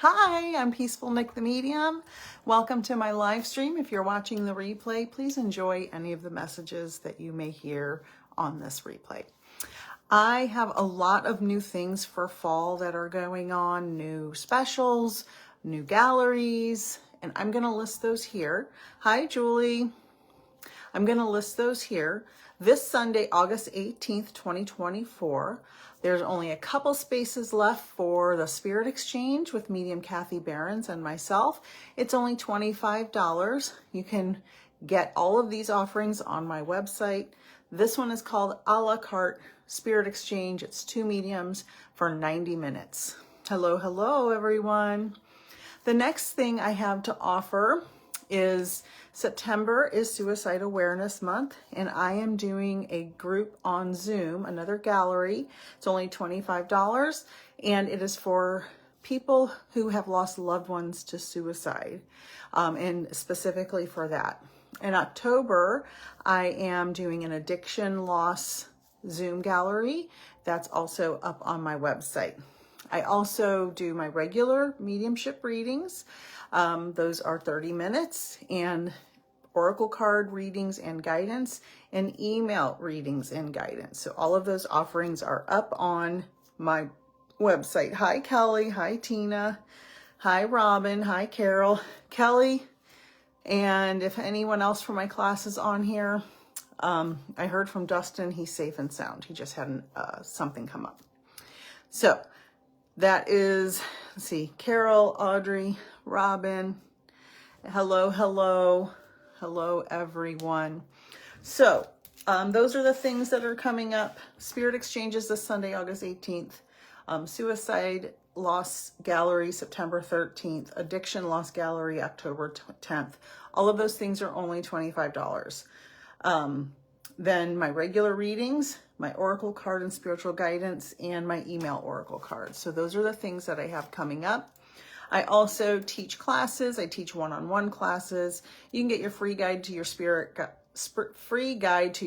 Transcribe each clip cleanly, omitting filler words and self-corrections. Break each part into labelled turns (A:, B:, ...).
A: Hi, I'm Peaceful Nik the Medium. Welcome to my live stream. If you're watching the replay, please enjoy any of the messages that you may hear on this replay. I have a lot of new things for fall that are going on, new specials, new galleries, and I'm going to list those here. Hi, Julie. I'm going to list those here. This Sunday, August 18th, 2024, there's only a couple spaces left for the Spirit Exchange with Medium Kathy Behrens and myself. It's only $25. You can get all of these offerings on my website. This one is called A La Carte Spirit Exchange. It's 2 mediums for 90 minutes. Hello, hello, everyone. The next thing I have to offer is September is Suicide Awareness Month, and I am doing a group on Zoom, another gallery. It's only $25, and it is for people who have lost loved ones to suicide, and specifically for that. In October, I am doing an addiction loss Zoom gallery. That's also up on my website. I also do my regular mediumship readings. Those are 30 minutes, and oracle card readings and guidance, and email readings and guidance. So all of those offerings are up on my website. Hi, Kelly. Hi, Tina. Hi, Robin. Hi, Carol. Kelly, and if anyone else from my class is on here, I heard from Dustin. He's safe and sound. He just had something come up. So that is, let's see, Carol, Audrey, Robin. Hello, hello. Hello, everyone. So those are the things that are coming up. Spirit Exchanges this Sunday, August 18th. Suicide Loss Gallery, September 13th. Addiction Loss Gallery, October 10th. All of those things are only $25. Then my regular readings, my oracle card and spiritual guidance, and my email oracle card. So those are the things that I have coming up. I also teach classes. I teach one-on-one classes. You can get your free guide to your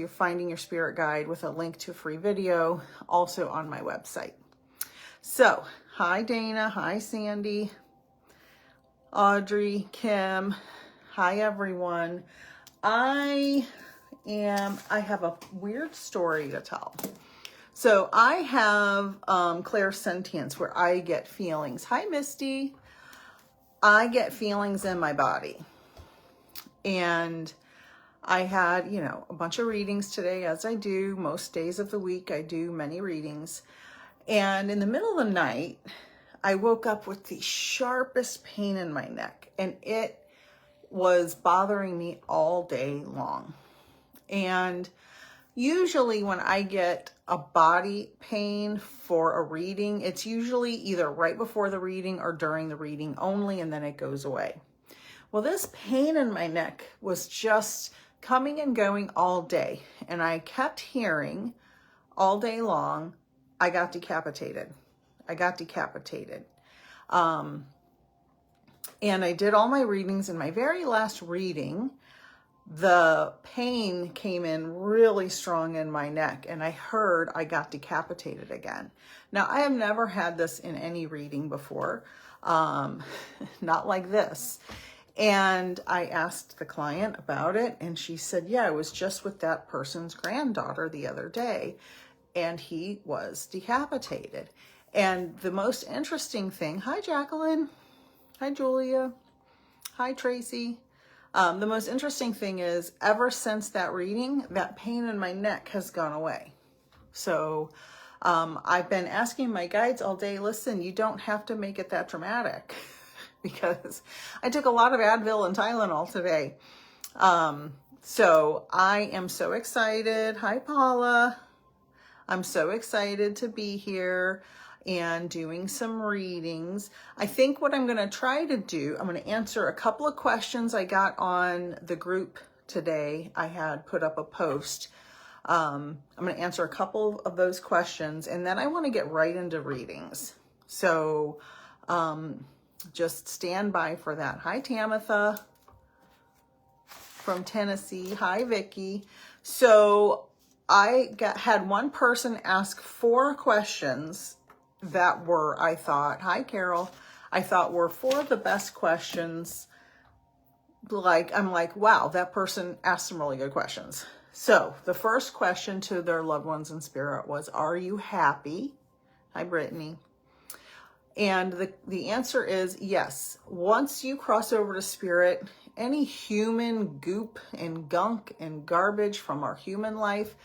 A: finding your spirit guide with a link to a free video also on my website. So, hi Dana, hi Sandy, Audrey, Kim, hi everyone. I have a weird story to tell. So I have clairsentience where I get feelings. Hi, Misty. I get feelings in my body. And I had, a bunch of readings today, as I do most days of the week. I do many readings. And in the middle of the night, I woke up with the sharpest pain in my neck. And it was bothering me all day long. And usually when I get a body pain for a reading, it's usually either right before the reading or during the reading only, and then it goes away. Well, this pain in my neck was just coming and going all day, and I kept hearing all day long, I got decapitated. I got decapitated. And I did all my readings. In my very last reading, the pain came in really strong in my neck, and I heard I got decapitated again. Now, I have never had this in any reading before, not like this. And I asked the client about it, and she said, yeah, I was just with that person's granddaughter the other day, and he was decapitated. And the most interesting thing, hi, Jacqueline. Hi, Julia. Hi, Tracy. The most interesting thing is, ever since that reading, that pain in my neck has gone away. So I've been asking my guides all day, listen, you don't have to make it that dramatic, because I took a lot of Advil and Tylenol today. So I am so excited. Hi, Paula. I'm so excited to be here and doing some readings. I think what I'm going to try to do, I'm going to answer a couple of questions I got on the group today. I had put up a post. I'm going to answer a couple of those questions, and then I want to get right into readings. So just stand by for that. Hi, Tamitha from Tennessee. Hi, Vicky. So I had one person ask 4 questions that were, I thought, hi, Carol. I thought were four of the best questions. I'm like, wow, that person asked some really good questions. So the first question to their loved ones in spirit was, are you happy? Hi, Brittany. And the answer is yes. Once you cross over to spirit, any human goop and gunk and garbage from our human life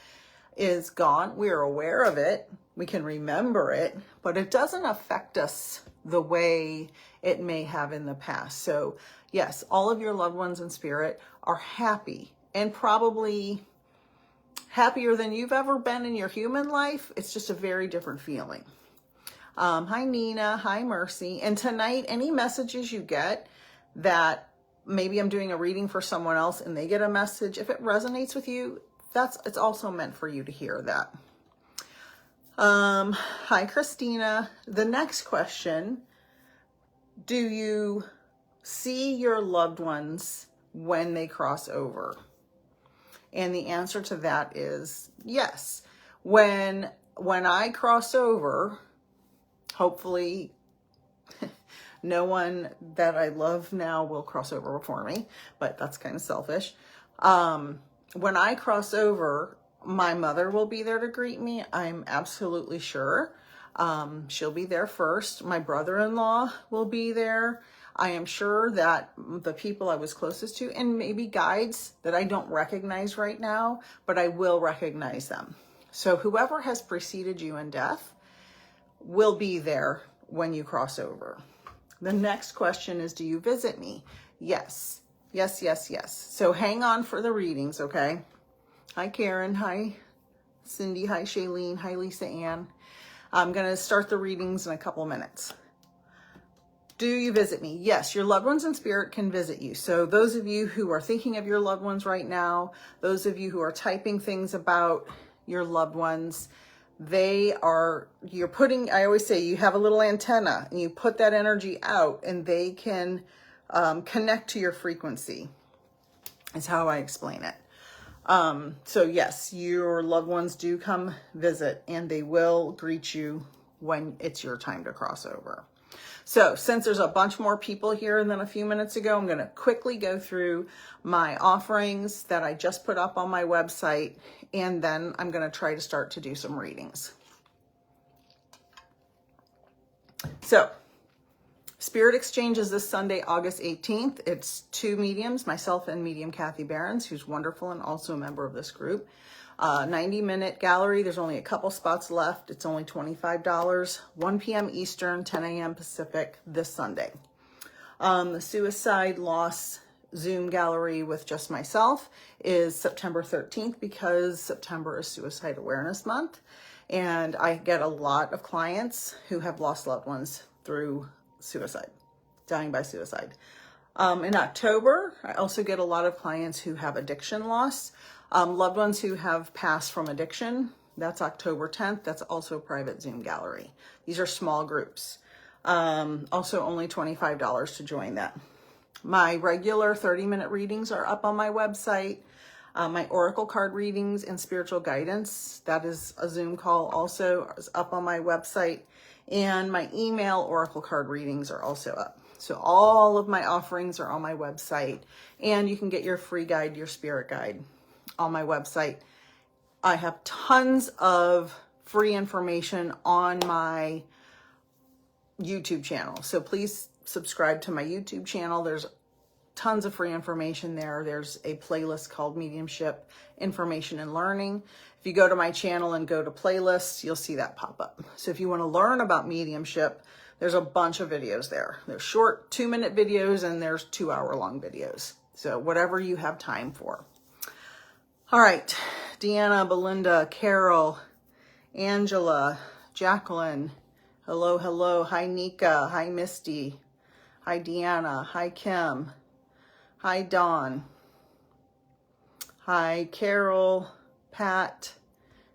A: is gone. We are aware of it. We can remember it, but it doesn't affect us the way it may have in the past. So yes, all of your loved ones in spirit are happy, and probably happier than you've ever been in your human life. It's just a very different feeling. Hi, Nina. Hi, Mercy. And tonight, any messages you get that maybe I'm doing a reading for someone else and they get a message, if it resonates with you, it's also meant for you to hear that. Hi, Christina. The next question, do you see your loved ones when they cross over? And the answer to that is yes. When I cross over, hopefully no one that I love now will cross over before me, but that's kind of selfish. When I cross over, my mother will be there to greet me. I'm absolutely sure. She'll be there first. My brother-in-law will be there. I am sure that the people I was closest to, and maybe guides that I don't recognize right now, but I will recognize them. So whoever has preceded you in death will be there when you cross over. The next question is, do you visit me? Yes. Yes, yes, yes. So hang on for the readings, okay? Hi, Karen. Hi, Cindy. Hi, Shailene. Hi, Lisa Ann. I'm going to start the readings in a couple minutes. Do you visit me? Yes, your loved ones in spirit can visit you. So those of you who are thinking of your loved ones right now, those of you who are typing things about your loved ones, I always say you have a little antenna and you put that energy out and they can connect to your frequency, is how I explain it. So yes, your loved ones do come visit and they will greet you when it's your time to cross over. So since there's a bunch more people here than a few minutes ago, I'm going to quickly go through my offerings that I just put up on my website, and then I'm going to try to start to do some readings. So Spirit Exchange is this Sunday, August 18th. It's two mediums, myself and medium Kathy Behrens, who's wonderful and also a member of this group. 90-minute gallery. There's only a couple spots left. It's only $25. 1 p.m. Eastern, 10 a.m. Pacific this Sunday. The Suicide Loss Zoom gallery with just myself is September 13th because September is Suicide Awareness Month. And I get a lot of clients who have lost loved ones through suicide, dying by suicide. In October, I also get a lot of clients who have addiction loss. Loved ones who have passed from addiction, that's October 10th. That's also a private Zoom gallery. These are small groups. Also only $25 to join that. My regular 30-minute readings are up on my website. My oracle card readings and spiritual guidance, that is a Zoom call, also is up on my website. And my email oracle card readings are also up. So all of my offerings are on my website, and you can get your free guide, your spirit guide, on my website. I have tons of free information on my YouTube channel. So please subscribe to my YouTube channel. There's tons of free information there. There's a playlist called Mediumship, Information and Learning. If you go to my channel and go to playlists, you'll see that pop up. So if you want to learn about mediumship, there's a bunch of videos there. There's short 2-minute videos and there's 2-hour-long videos. So whatever you have time for. All right, Deanna, Belinda, Carol, Angela, Jacqueline, hello, hello. Hi, Nika. Hi, Misty. Hi, Deanna. Hi, Kim. Hi, Dawn. Hi, Carol, Pat,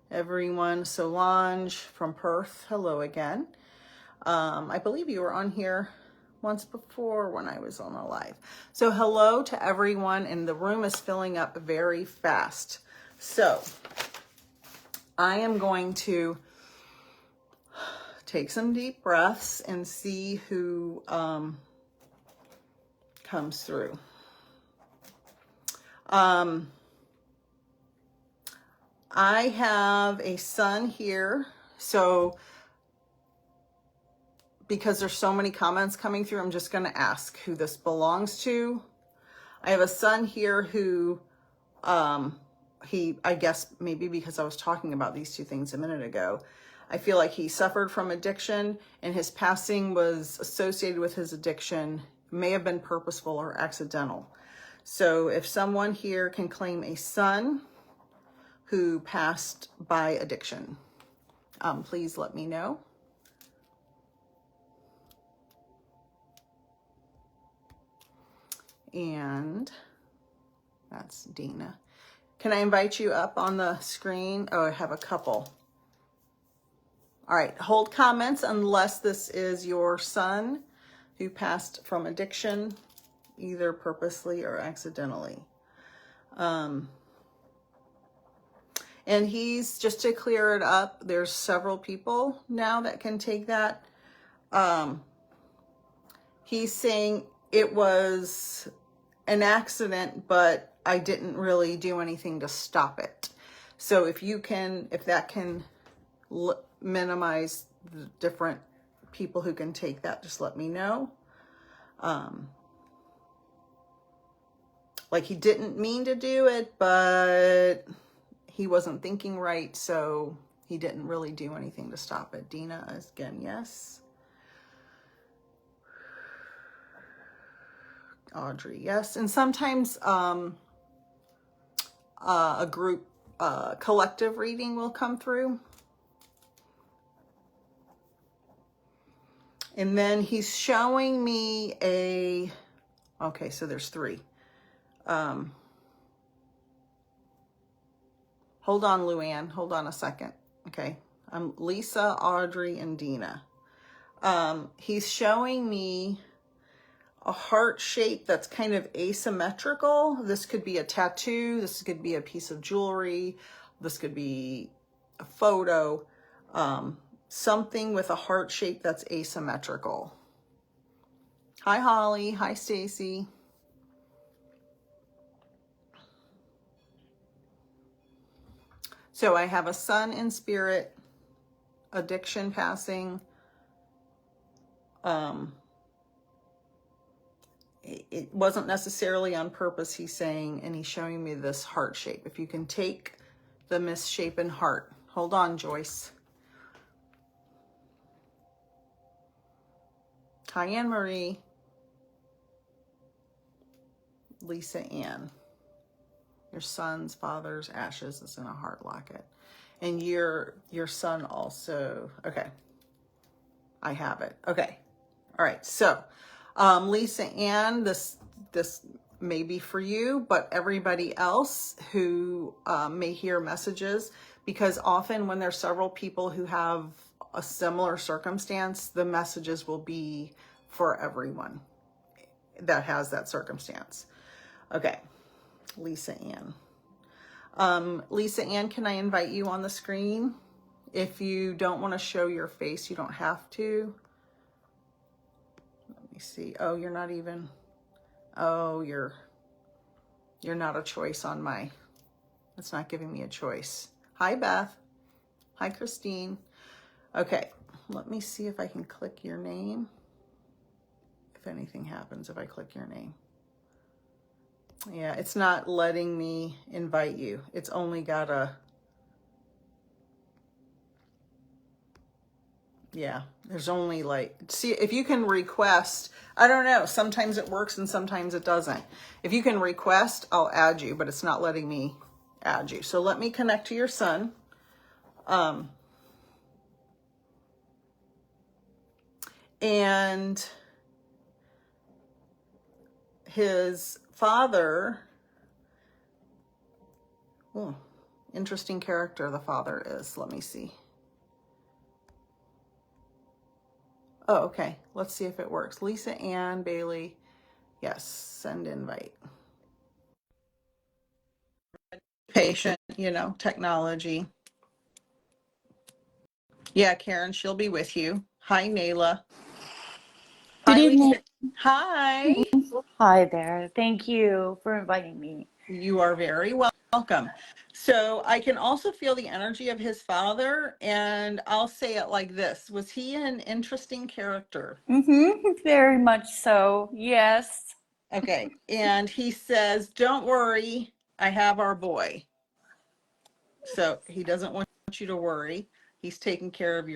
A: everyone. Solange from Perth, hello again. I believe you were on here once before when I was on a live. So hello to everyone, and the room is filling up very fast. So I am going to take some deep breaths and see who comes through. I have a son here, so because there's so many comments coming through, I'm just going to ask who this belongs to. I have a son here who, I guess maybe because I was talking about these two things a minute ago, I feel like he suffered from addiction and his passing was associated with his addiction, may have been purposeful or accidental. So if someone here can claim a son who passed by addiction, please let me know. And that's Dina. Can I invite you up on the screen? Oh, I have a couple. All right, hold comments unless this is your son who passed from addiction, either purposely or accidentally. And he's, just to clear it up, there's several people now that can take that. He's saying it was an accident, but I didn't really do anything to stop it. So if that can minimize the different people who can take that, just let me know. Like he didn't mean to do it, but he wasn't thinking right, so he didn't really do anything to stop it. Dina, again, yes. Audrey, yes. And sometimes a group collective reading will come through. And then he's showing me okay, so there's three. Hold on, Luann. Hold on a second. Okay. I'm Lisa, Audrey, and Dina. He's showing me a heart shape that's kind of asymmetrical. This could be a tattoo. This could be a piece of jewelry. This could be a photo. Something with a heart shape that's asymmetrical. Hi, Holly. Hi, Stacy. So I have a son in spirit, addiction passing. It wasn't necessarily on purpose, he's saying, and he's showing me this heart shape. If you can take the misshapen heart. Hold on, Joyce. Hi, Anne Marie. Lisa Ann. Your son's father's ashes is in a heart locket. And your son also. Okay. I have it. Okay. All right. So, Lisa Ann, this may be for you, but everybody else who may hear messages, because often when there's several people who have a similar circumstance, the messages will be for everyone that has that circumstance. Okay. Lisa Ann. Lisa Ann, can I invite you on the screen? If you don't want to show your face, you don't have to. Let me see. Oh, you're not even. Oh, you're not a choice on my. It's not giving me a choice. Hi, Beth. Hi, Christine. Okay, let me see if I can click your name. If anything happens if I click your name. Yeah, it's not letting me invite you. It's only got a, yeah, there's only like, see if you can request. I don't know, sometimes it works and sometimes it doesn't. If you can request, I'll add you, but it's not letting me add you. So let me connect to your son. And his father, oh, interesting character the father is. Let me see. Oh, okay. Let's see if it works. Lisa Ann Bailey. Yes, send invite. Patient, you know, technology. Yeah, Karen, she'll be with you. Hi, Nayla.
B: Good
A: Hi,
B: evening.
A: Lisa. Hi.
B: Hi there. Thank you for inviting me.
A: You are very welcome. So I can also feel the energy of his father, and I'll say it like this. Was he an interesting character?
B: Very much so. Yes.
A: Okay. And he says, don't worry, I have our boy. So he doesn't want you to worry. He's taking care of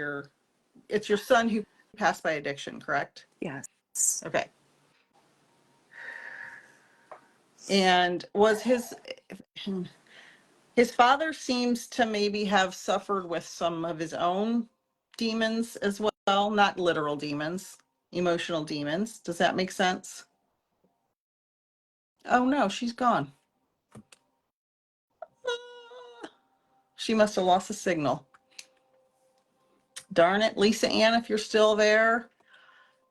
A: it's your son who passed by addiction, correct?
B: Yes.
A: Okay. And was his father seems to maybe have suffered with some of his own demons as well, not literal demons, emotional demons. Does that make sense? Oh no, she's gone. Ah, she must have lost the signal. Darn it, Lisa Ann, if you're still there,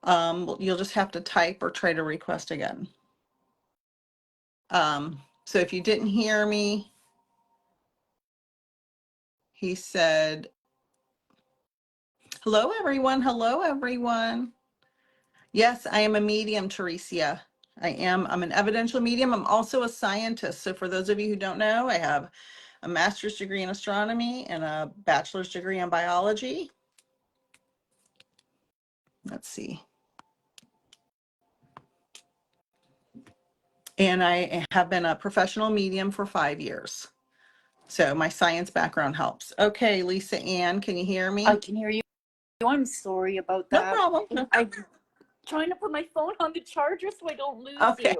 A: you'll just have to type or try to request again. So if you didn't hear me, he said, hello, everyone. Hello, everyone. Yes, I am a medium, Teresia. I'm an evidential medium. I'm also a scientist. So for those of you who don't know, I have a master's degree in astronomy and a bachelor's degree in biology. Let's see. And I have been a professional medium for 5 years. So my science background helps. Okay, Lisa Ann, can you hear me?
B: I can hear you. I'm sorry about
A: No
B: that.
A: problem. No.
B: I'm trying to put my phone on the charger so I don't lose
A: Okay.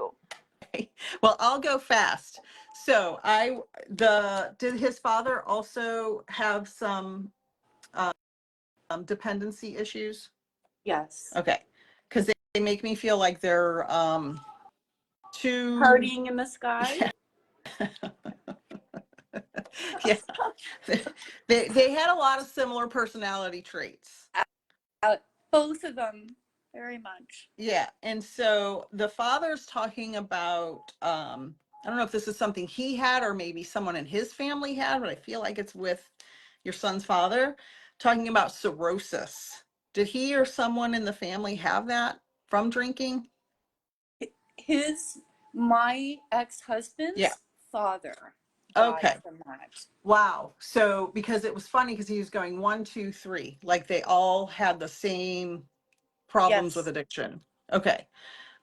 B: you.
A: Well, I'll go fast. So did his father also have some dependency issues?
B: Yes.
A: Okay. Because they make me feel like they're too
B: Partying in the sky?
A: yeah. They had a lot of similar personality traits.
B: Both of them, very much.
A: Yeah. And so the father's talking about I don't know if this is something he had or maybe someone in his family had, but I feel like it's with your son's father, talking about cirrhosis. Did he or someone in the family have that from drinking?
B: My ex-husband's
A: Yeah.
B: father
A: Okay.
B: died from that.
A: Wow. So because it was funny because he was going 1, 2, 3, like they all had the same problems with
B: Yes.
A: addiction. Okay.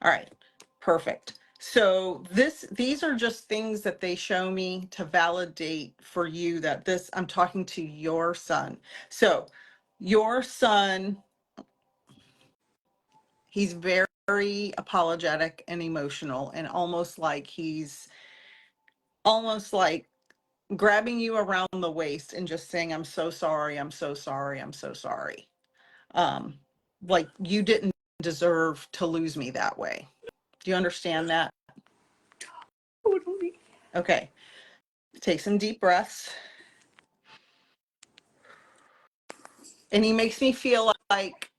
A: All right. Perfect. So these are just things that they show me to validate for you that I'm talking to your son. So your son, he's very apologetic and emotional and almost like grabbing you around the waist and just saying, I'm so sorry, I'm so sorry, I'm so sorry. Like you didn't deserve to lose me that way. Do you understand that?
B: Totally.
A: Okay. Take some deep breaths. And he makes me feel like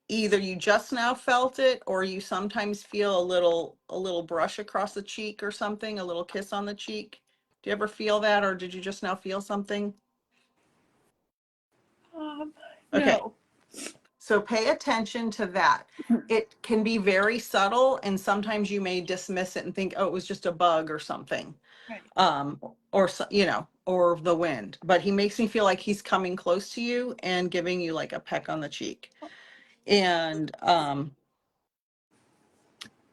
A: either you just now felt it or you sometimes feel a little brush across the cheek or something, a little kiss on the cheek. Do you ever feel that or did you just now feel something? Okay.
B: No.
A: So pay attention to that. It can be very subtle and sometimes you may dismiss it and think, oh, it was just a bug or something.
B: Right.
A: Or the wind. But he makes me feel like he's coming close to you and giving you like a peck on the cheek. And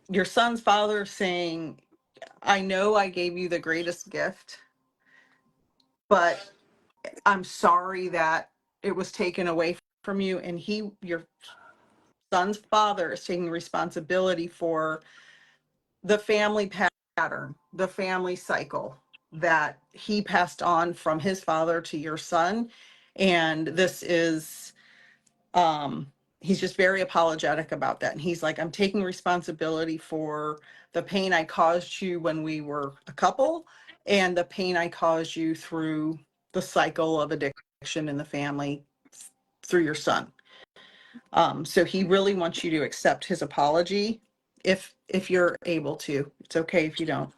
A: your son's father saying, I know I gave you the greatest gift, but I'm sorry that it was taken away from you. And your son's father is taking responsibility for the family pattern, the family cycle that he passed on from his father to your son. And this is, he's just very apologetic about that. And he's like, I'm taking responsibility for the pain I caused you when we were a couple and the pain I caused you through the cycle of addiction in the family through your son. So he really wants you to accept his apology if you're able to. It's okay if you don't.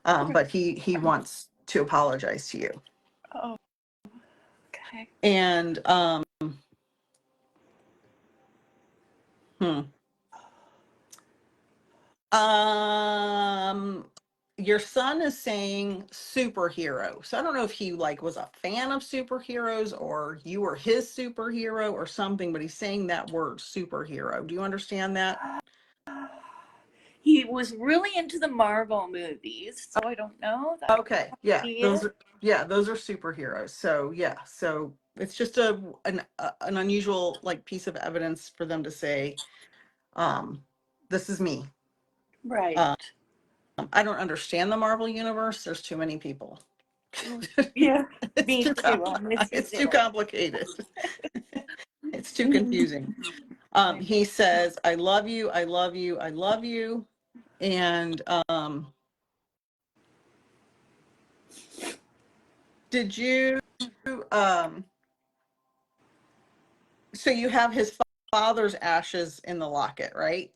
A: But he wants to apologize to you.
B: Oh, okay.
A: And Hmm. Um, your son is saying superhero. So I don't know if he like was a fan of superheroes or you were his superhero or something, but he's saying that word superhero. Do you understand that?
B: He was really into the Marvel movies, so I don't know. That could
A: Okay, yeah,
B: be
A: those
B: it.
A: are superheroes. So yeah, so it's just an unusual like piece of evidence for them to say, this is me.
B: Right.
A: Um, I don't understand the Marvel universe. There's too many people.
B: Yeah,
A: It's
B: me
A: too
B: too. I'm with you
A: it's too
B: there.
A: complicated. It's too confusing.
B: I know.
A: He says, I love you, I love you, I love you. And did you so you have his father's ashes in the locket, right?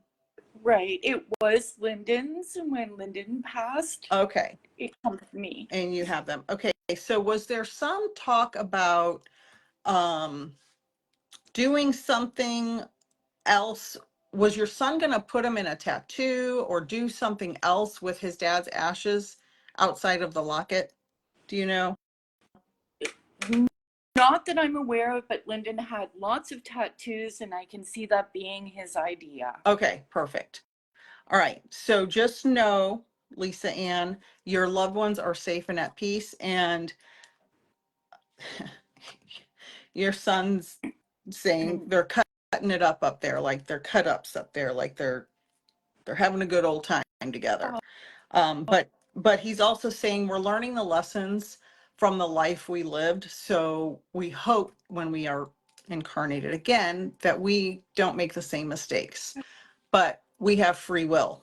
B: Right. It was Lyndon's, and when Lyndon passed,
A: Okay.
B: it comes to me.
A: And you have them. Okay. So was there some talk about doing something else? Was your son going to put him in a tattoo or do something else with his dad's ashes outside of the locket? Do you know?
B: Not that I'm aware of, but Lyndon had lots of tattoos, and I can see that being his idea.
A: Okay, perfect. All right. So just know, Lisa Ann, your loved ones are safe and at peace. And your son's saying they're cutting it up there, like they're cut ups up there, like they're having a good old time together. But he's also saying we're learning the lessons from the life we lived. So we hope when we are incarnated again that we don't make the same mistakes. But we have free will,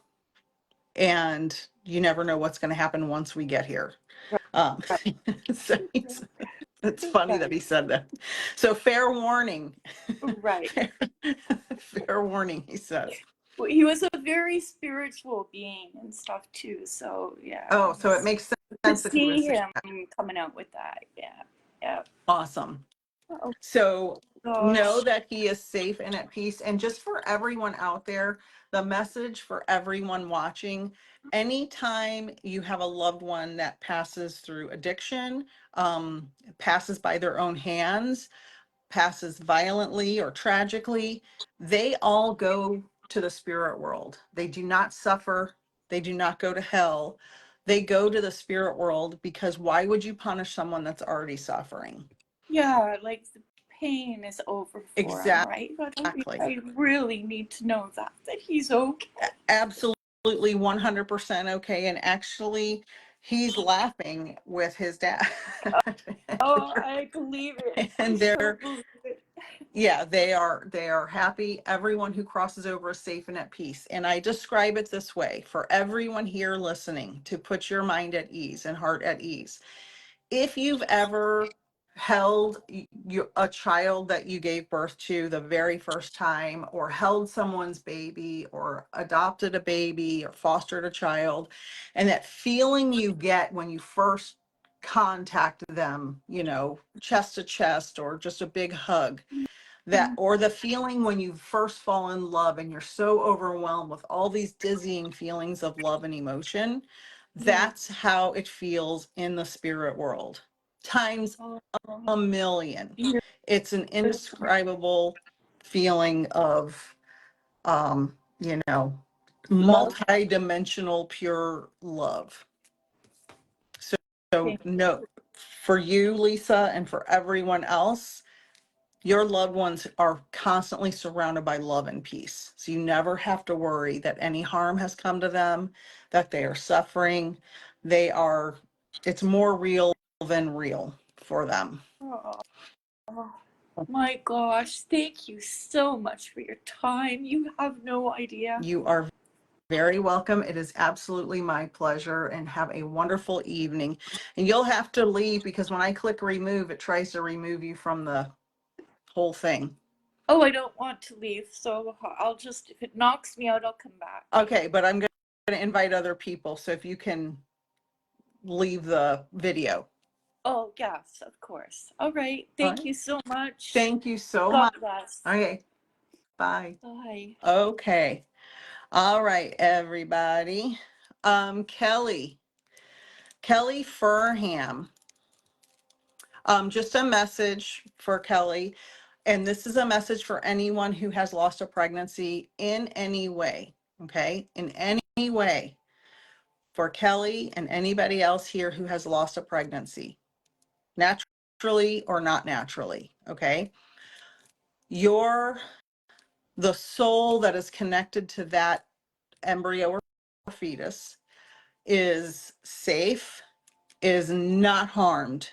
A: and you never know what's going to happen once we get here. Um, so it's funny that he said that. So fair warning.
B: Right.
A: Fair warning, he says.
B: Well, he was a very spiritual being and stuff too. So yeah,
A: Oh,
B: it
A: so it
B: was
A: makes
B: to
A: sense if he
B: see
A: was
B: him coming out with that. Yeah. Yeah.
A: awesome.
B: Oh
A: So know
B: gosh.
A: that he is safe and at peace. And just for everyone out there, the message for everyone watching, anytime you have a loved one that passes through addiction, passes by their own hands, passes violently or tragically, they all go to the spirit world. They do not suffer. They do not go to hell. They go to the spirit world because why would you punish someone that's already suffering?
B: Yeah, like the pain is over for him, right? But
A: Exactly.
B: I really need to know that he's okay.
A: Absolutely 100% okay. And actually, he's laughing with his dad.
B: Oh, I believe it. I
A: And
B: so
A: they're,
B: believe it.
A: yeah, they are happy. Everyone who crosses over is safe and at peace. And I describe it this way for everyone here listening to put your mind at ease and heart at ease. If you've ever held a child that you gave birth to the very first time, or held someone's baby, or adopted a baby, or fostered a child, and that feeling you get when you first contact them, chest to chest, or just a big hug, that, or the feeling when you first fall in love and you're so overwhelmed with all these dizzying feelings of love and emotion, that's how it feels in the spirit world, times
B: Oh,
A: a million.
B: you're
A: It's an indescribable feeling of um you know
B: love.
A: multi-dimensional pure love. So
B: Thank
A: no, for you, Lisa, and for everyone else, your loved ones are constantly surrounded by love and peace. So you never have to worry that any harm has come to them, that they are suffering. They are, it's more real than real for them.
B: you. Oh, my gosh, thank you so much for your time. You have no idea.
A: You are very welcome. It is absolutely my pleasure, and have a wonderful evening. And you'll have to leave because when I click remove, it tries to remove you from the whole thing.
B: Oh, I don't want to leave, so I'll just, if it knocks me out, I'll come back.
A: Okay, but I'm going to invite other people. So if you can leave the video.
B: Oh, yes, of course. All right.
A: All
B: Thank
A: right.
B: you so much.
A: Thank you so
B: God
A: much.
B: bless.
A: Okay. Bye.
B: Bye.
A: Okay. All right, everybody. Kelly Furham. Just a message for Kelly. And this is a message for anyone who has lost a pregnancy in any way. Okay. In any way. For Kelly and anybody else here who has lost a pregnancy, naturally or not naturally. Okay. You're the soul that is connected to that embryo or fetus is safe, is not harmed.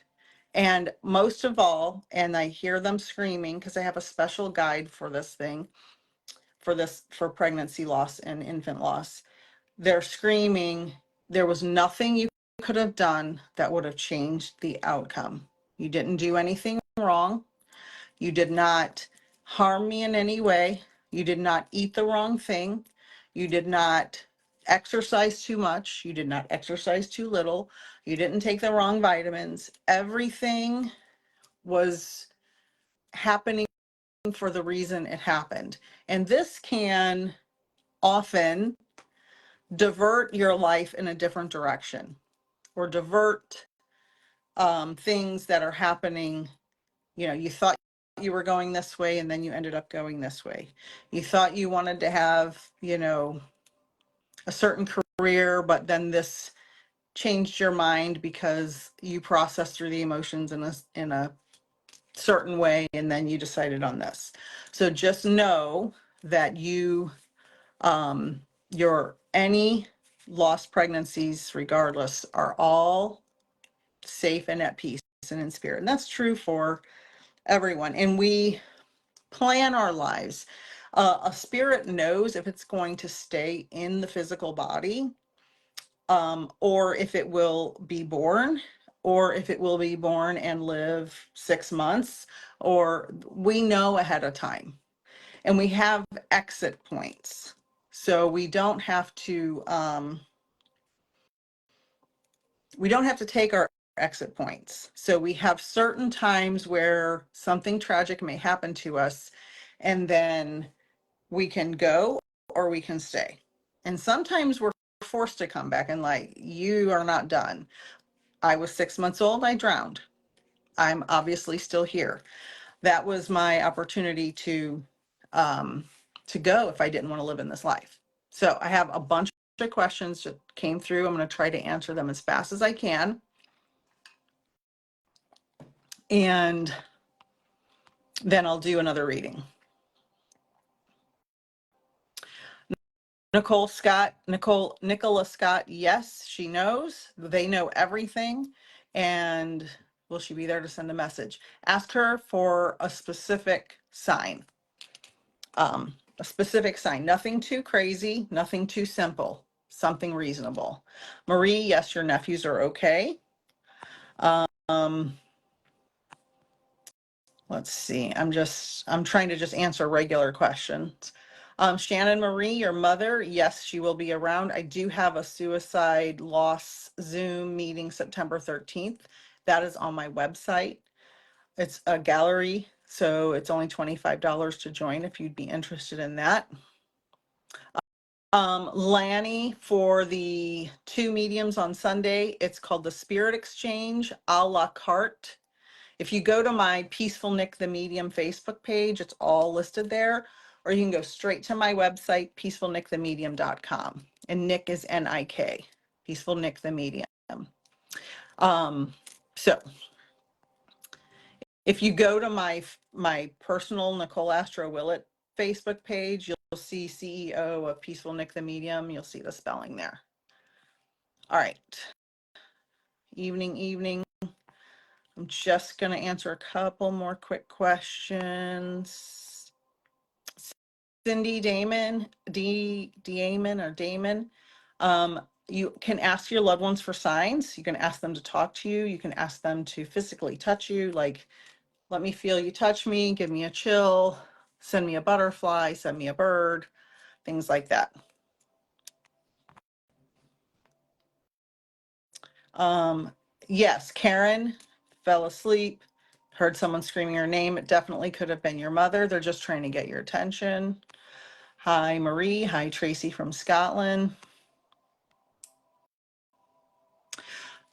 A: And most of all, and I hear them screaming because I have a special guide for this thing, for pregnancy loss and infant loss. They're screaming, there was nothing you could have done that would have changed the outcome. You didn't do anything wrong. You did not harm me in any way. You did not eat the wrong thing. You did not exercise too much. You did not exercise too little. You didn't take the wrong vitamins. Everything was happening for the reason it happened. And this can often divert your life in a different direction or divert things that are happening. You know, you thought you were going this way and then you ended up going this way. You thought you wanted to have, you know, a certain career, but then this changed your mind because you processed through the emotions in a certain way and then you decided on this. So just know that your any lost pregnancies regardless are all safe and at peace and in spirit. And that's true for everyone. And we plan our lives. A spirit knows if it's going to stay in the physical body, or if it will be born, or if it will be born and live 6 months, or we know ahead of time. And we have exit points. So we don't have to take our exit points. So we have certain times where something tragic may happen to us, and then we can go or we can stay. And sometimes we're forced to come back and like, you are not done. I was 6 months old, I drowned. I'm obviously still here. That was my opportunity to go if I didn't want to live in this life. So I have a bunch of questions that came through. I'm going to try to answer them as fast as I can. And then I'll do another reading. Nicola Scott, yes, she knows. They know everything. And will she be there to send a message? Ask her for a specific sign. Nothing too crazy, nothing too simple, something reasonable. Marie, yes, your nephews are okay. Let's see, I'm trying to just answer regular questions. Shannon Marie, your mother, yes, she will be around. I do have a suicide loss Zoom meeting September 13th. That is on my website. It's a gallery, so it's only $25 to join if you'd be interested in that. Lanny, for the 2 mediums on Sunday, it's called the Spirit Exchange a la carte. If you go to my Peaceful Nik the Medium Facebook page, it's all listed there, or you can go straight to my website, peacefulnikthemedium.com. And Nik is N-I-K, Peaceful Nik the Medium. So if you go to my personal Nicole Astro Willett Facebook page, you'll see CEO of Peaceful Nik the Medium. You'll see the spelling there. All right. Evening. I'm just going to answer a couple more quick questions. Cindy Damon, Damon. You can ask your loved ones for signs. You can ask them to talk to you. You can ask them to physically touch you. Like, let me feel you touch me, give me a chill, send me a butterfly, send me a bird, things like that. Yes, Karen fell asleep. Heard someone screaming your name. It definitely could have been your mother. They're just trying to get your attention. Hi, Marie. Hi, Tracy from Scotland.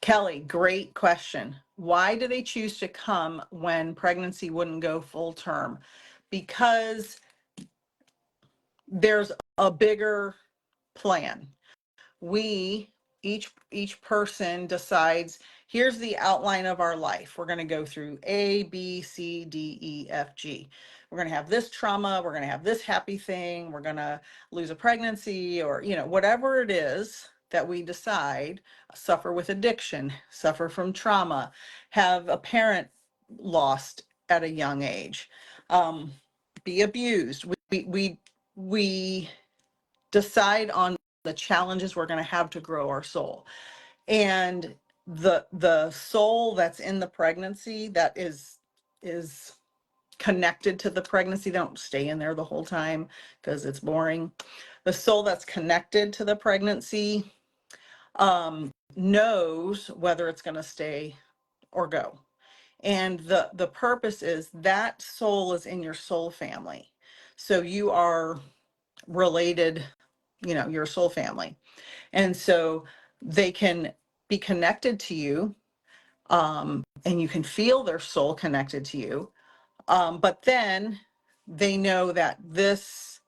A: Kelly, great question. Why do they choose to come when pregnancy wouldn't go full term? Because there's a bigger plan. We, each person decides, here's the outline of our life. We're going to go through A, B, C, D, E, F, G. We're going to have this trauma. We're going to have this happy thing. We're going to lose a pregnancy, or, whatever it is that we decide, suffer with addiction, suffer from trauma, have a parent lost at a young age, be abused. We decide on the challenges we're going to have to grow our soul. And the soul that's in the pregnancy that is connected to the pregnancy, they don't stay in there the whole time because it's boring. The soul that's connected to the pregnancy knows whether it's going to stay or go. And the purpose is that soul is in your soul family. So you are related, your soul family. And so they can be connected to you, and you can feel their soul connected to you. But then they know that this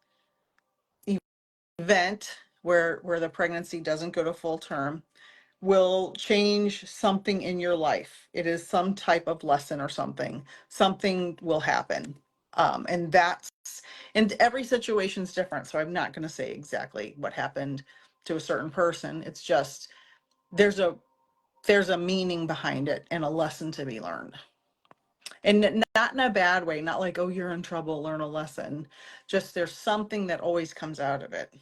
A: event where the pregnancy doesn't go to full term will change something in your life. It is some type of lesson or something. Something will happen. And every situation is different. So I'm not going to say exactly what happened to a certain person. It's just there's a meaning behind it and a lesson to be learned. And not in a bad way, not like, oh, you're in trouble, learn a lesson. Just there's something that always comes out of it.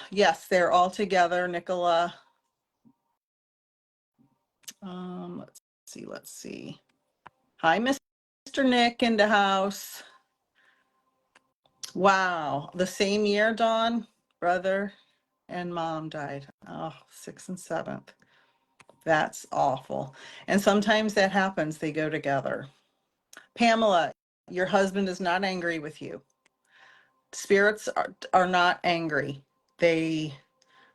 A: Yes, they're all together, Nicola. Let's see. Hi, Mr. Nick in the house. Wow, the same year, Dawn, brother and mom died. Oh, 6th and 7th. That's awful. And sometimes that happens, they go together. Pamela, your husband is not angry with you. Spirits are not angry. They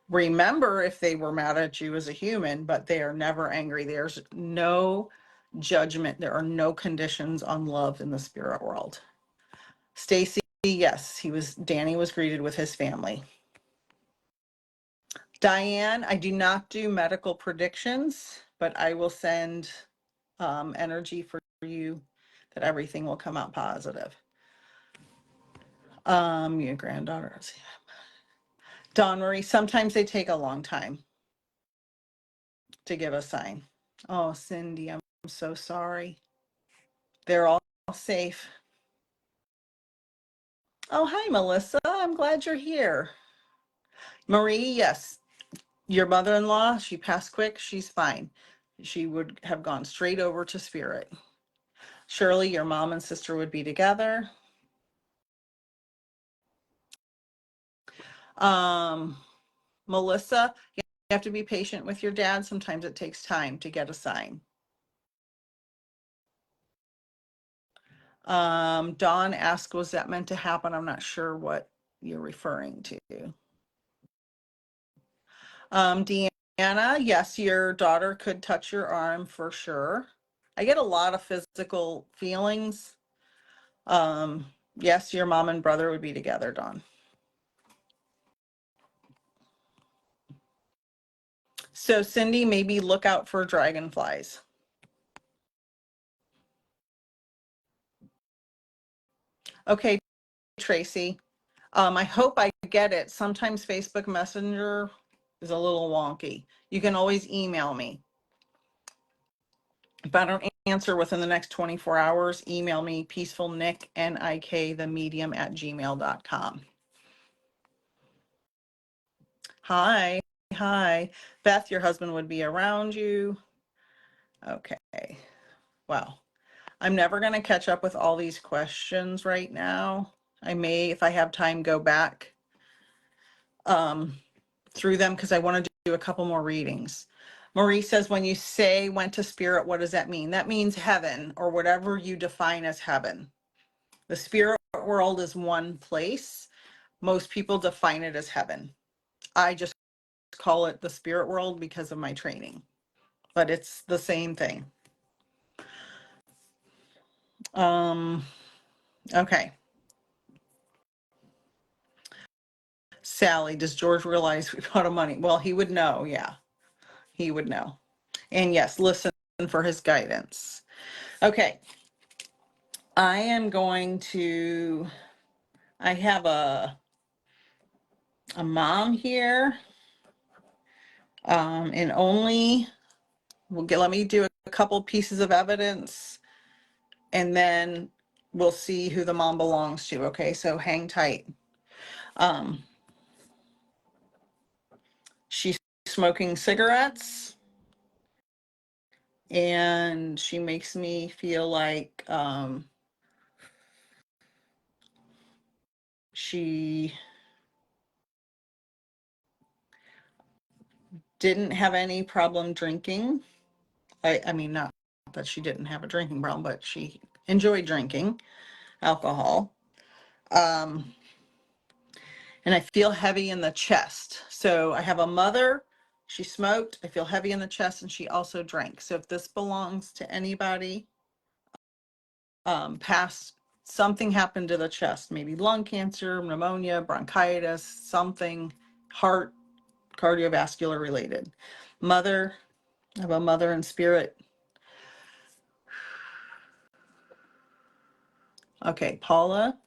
A: remember if they were mad at you as a human, but they are never angry. There's no judgment. There are no conditions on love in the spirit world. Stacy, yes, Danny was greeted with his family. Diane, I do not do medical predictions, but I will send energy for you that everything will come out positive. Your granddaughter. Dawn Marie, sometimes they take a long time to give a sign. Oh, Cindy, I'm so sorry. They're all safe. Oh, hi, Melissa. I'm glad you're here. Marie, yes. Your mother-in-law, she passed quick. She's fine. She would have gone straight over to spirit. Shirley, your mom and sister would be together. Melissa, you have to be patient with your dad. Sometimes it takes time to get a sign. Dawn asked, was that meant to happen? I'm not sure what you're referring to. Deanna, yes, your daughter could touch your arm for sure. I get a lot of physical feelings. Yes, your mom and brother would be together, Dawn. So Cindy, maybe look out for dragonflies. Okay, Tracy. I hope I get it. Sometimes Facebook Messenger is a little wonky. You can always email me. If I don't answer within the next 24 hours, email me peacefulnik, Nik, the medium @gmail.com. Hi. Hi. Beth, your husband would be around you. Okay. Well, I'm never going to catch up with all these questions right now. I may, if I have time, go back through them because I want to do a couple more readings. Marie says, when you say went to spirit, what does that mean? That means heaven, or whatever you define as heaven. The spirit world is one place. Most people define it as heaven. I just call it the spirit world because of my training, but it's the same thing. Okay. Sally, does George realize we got a money? Well, he would know. Yeah, he would know. And yes, listen for his guidance. Okay. I am going to, I have a mom here. And only, let me do a couple pieces of evidence and then we'll see who the mom belongs to. Okay, so hang tight. She's smoking cigarettes and she makes me feel like she didn't have any problem drinking. I mean, not that she didn't have a drinking problem, but she enjoyed drinking alcohol. And I feel heavy in the chest. So I have a mother, she smoked, I feel heavy in the chest, and she also drank. So if this belongs to anybody, past something happened to the chest, maybe lung cancer, pneumonia, bronchitis, something, heart, cardiovascular related. Mother, I have a mother in spirit. Okay, Paula,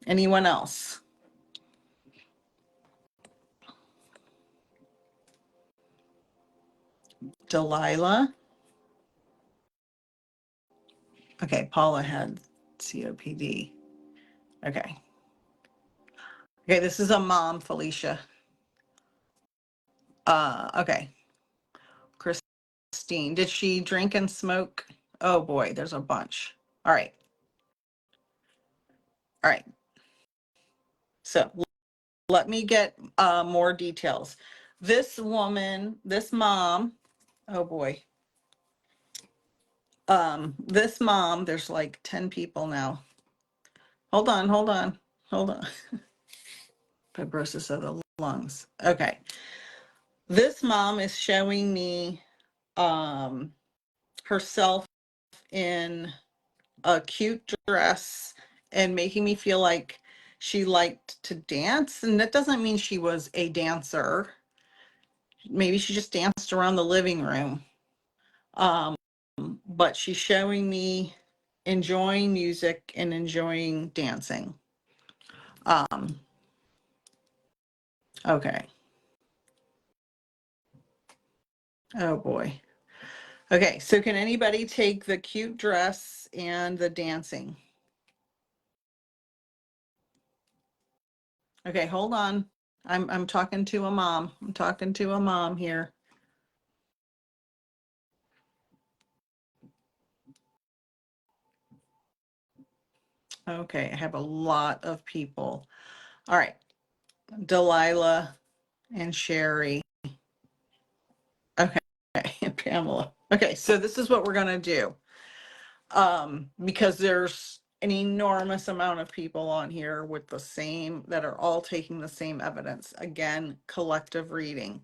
A: anyone else? Delilah. Okay, Paula had COPD. Okay. Okay, this is a mom, Felicia. Okay. Christine, did she drink and smoke? Oh boy, there's a bunch. All right. All right. So let me get more details. This woman, this mom, oh boy. This mom, there's like 10 people now. Hold on. Fibrosis of the lungs. Okay. This mom is showing me herself in a cute dress and making me feel like she liked to dance. And that doesn't mean she was a dancer. Maybe she just danced around the living room. But she's showing me enjoying music and enjoying dancing. Okay. Oh boy. Okay, so can anybody take the cute dress and the dancing? Okay, hold on. I'm talking to a mom. I'm talking to a mom here. Okay, I have a lot of people. All right, Delilah and Sherry. Okay, Pamela. Okay, so this is what we're gonna do. Because there's an enormous amount of people on here with the same, that are all taking the same evidence. Again, collective reading,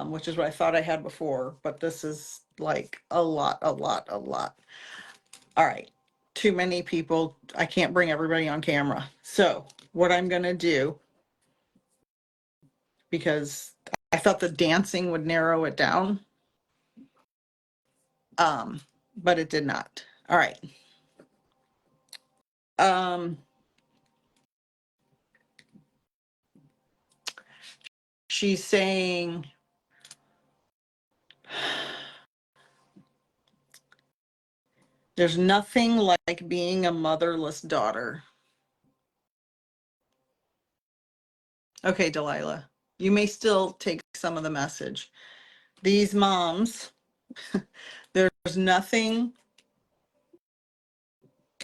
A: which is what I thought I had before, but this is like a lot. All right, too many people. I can't bring everybody on camera. So what I'm gonna do, because I thought the dancing would narrow it down, but it did not. All right. She's saying, there's nothing like being a motherless daughter. Okay, Delilah, you may still take some of the message. These moms, there's nothing.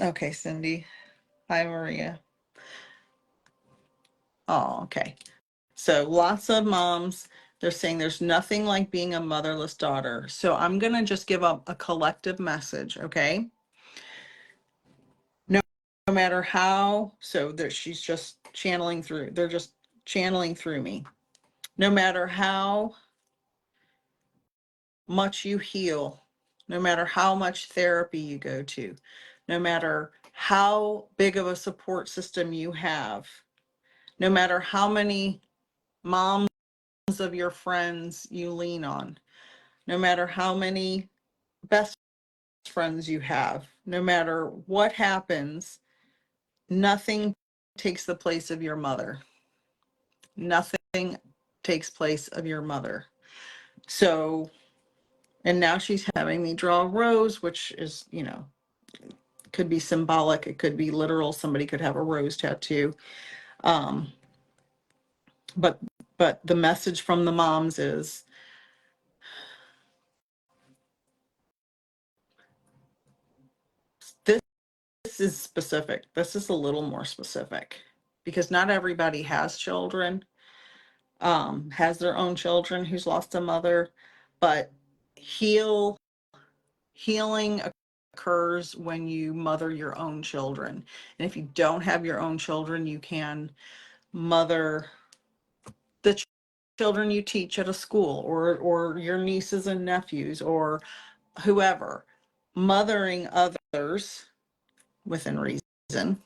A: Okay, Cindy. Hi, Maria. Oh, okay. So lots of moms. They're saying there's nothing like being a motherless daughter. So I'm going to just give up a collective message, okay? No matter how, so there she's just channeling through. They're just channeling through me. No matter how much you heal, no matter how much therapy you go to, no matter how big of a support system you have, no matter how many moms of your friends you lean on, no matter how many best friends you have, no matter what happens, nothing takes the place of your mother. Nothing takes place of your mother. So, and now she's having me draw a rose, which is, you know, could be symbolic, it could be literal. Somebody could have a rose tattoo. Um, but the message from the moms is this is specific. This is a little more specific because not everybody has children, has their own children who's lost a mother, but healing occurs when you mother your own children. And if you don't have your own children, you can mother the children you teach at a school, or your nieces and nephews, or whoever. Mothering others within reason,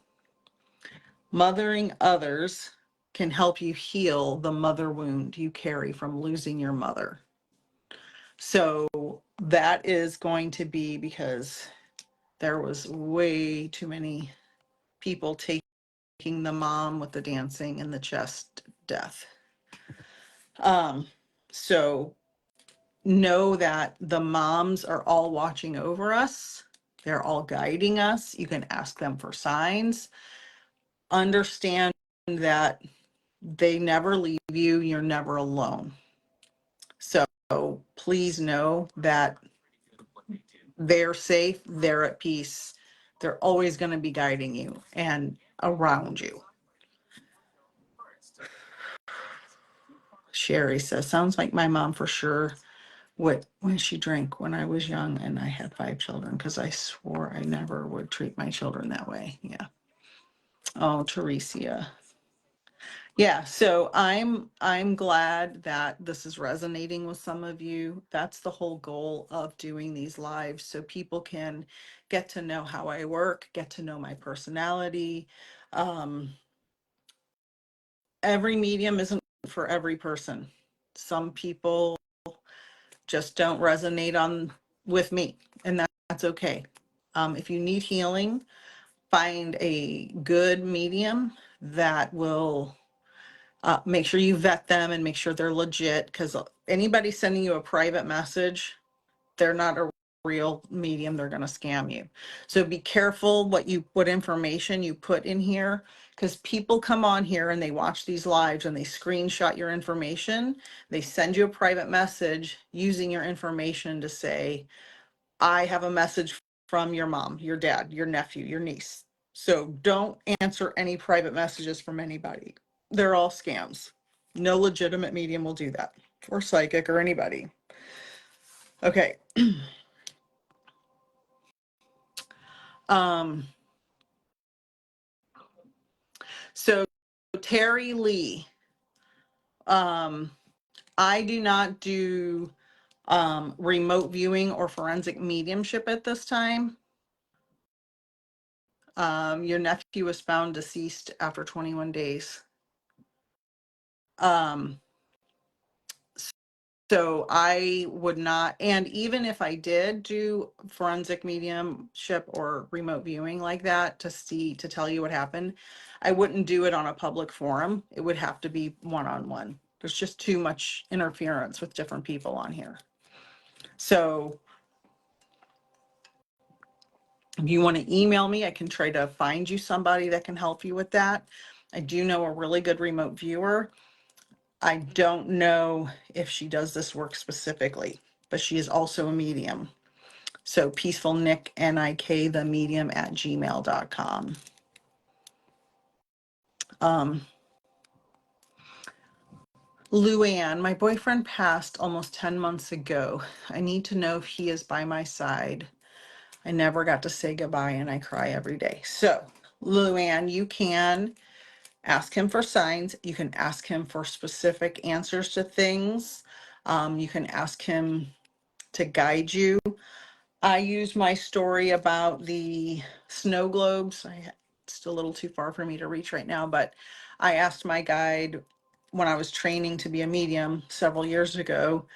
A: mothering others can help you heal the mother wound you carry from losing your mother. So that is going to be because there was way too many people taking the mom with the dancing and the chest death. So know that the moms are all watching over us. They're all guiding us. You can ask them for signs. Understand that they never leave you. You're never alone. So please know that they're safe. They're at peace. They're always going to be guiding you and around you. Sherry says, sounds like my mom for sure. When she drank when I was young and I had 5 children, because I swore I never would treat my children that way. Yeah. Oh, Teresia. Yeah, so I'm glad that this is resonating with some of you. That's the whole goal of doing these lives, so people can get to know how I work, get to know my personality. Every medium isn't for every person. Some people just don't resonate on with me, and that's okay. If you need healing, find a good medium that will make sure you vet them and make sure they're legit, because anybody sending you a private message, they're not a real medium. They're going to scam you. So be careful what information you put in here, because people come on here and they watch these lives and they screenshot your information. They send you a private message using your information to say, I have a message from your mom, your dad, your nephew, your niece. So don't answer any private messages from anybody. They're all scams. No legitimate medium will do that, or psychic, or anybody. Okay. So Terry Lee, I do not do remote viewing or forensic mediumship at this time. Your nephew was found deceased after 21 days. So I would not, and even if I did do forensic mediumship or remote viewing like that to tell you what happened, I wouldn't do it on a public forum. It would have to be one-on-one. There's just too much interference with different people on here. So if you want to email me, I can try to find you somebody that can help you with that. I do know a really good remote viewer. I don't know if she does this work specifically, but she is also a medium. So peaceful Nik, Nik, the medium at gmail.com. Luann, my boyfriend passed almost 10 months ago. I need to know if he is by my side. I never got to say goodbye and I cry every day. So, Luann, you can ask him for signs. You can ask him for specific answers to things. You can ask him to guide you. I use my story about the snow globes. It's a little too far for me to reach right now, but I asked my guide when I was training to be a medium several years ago.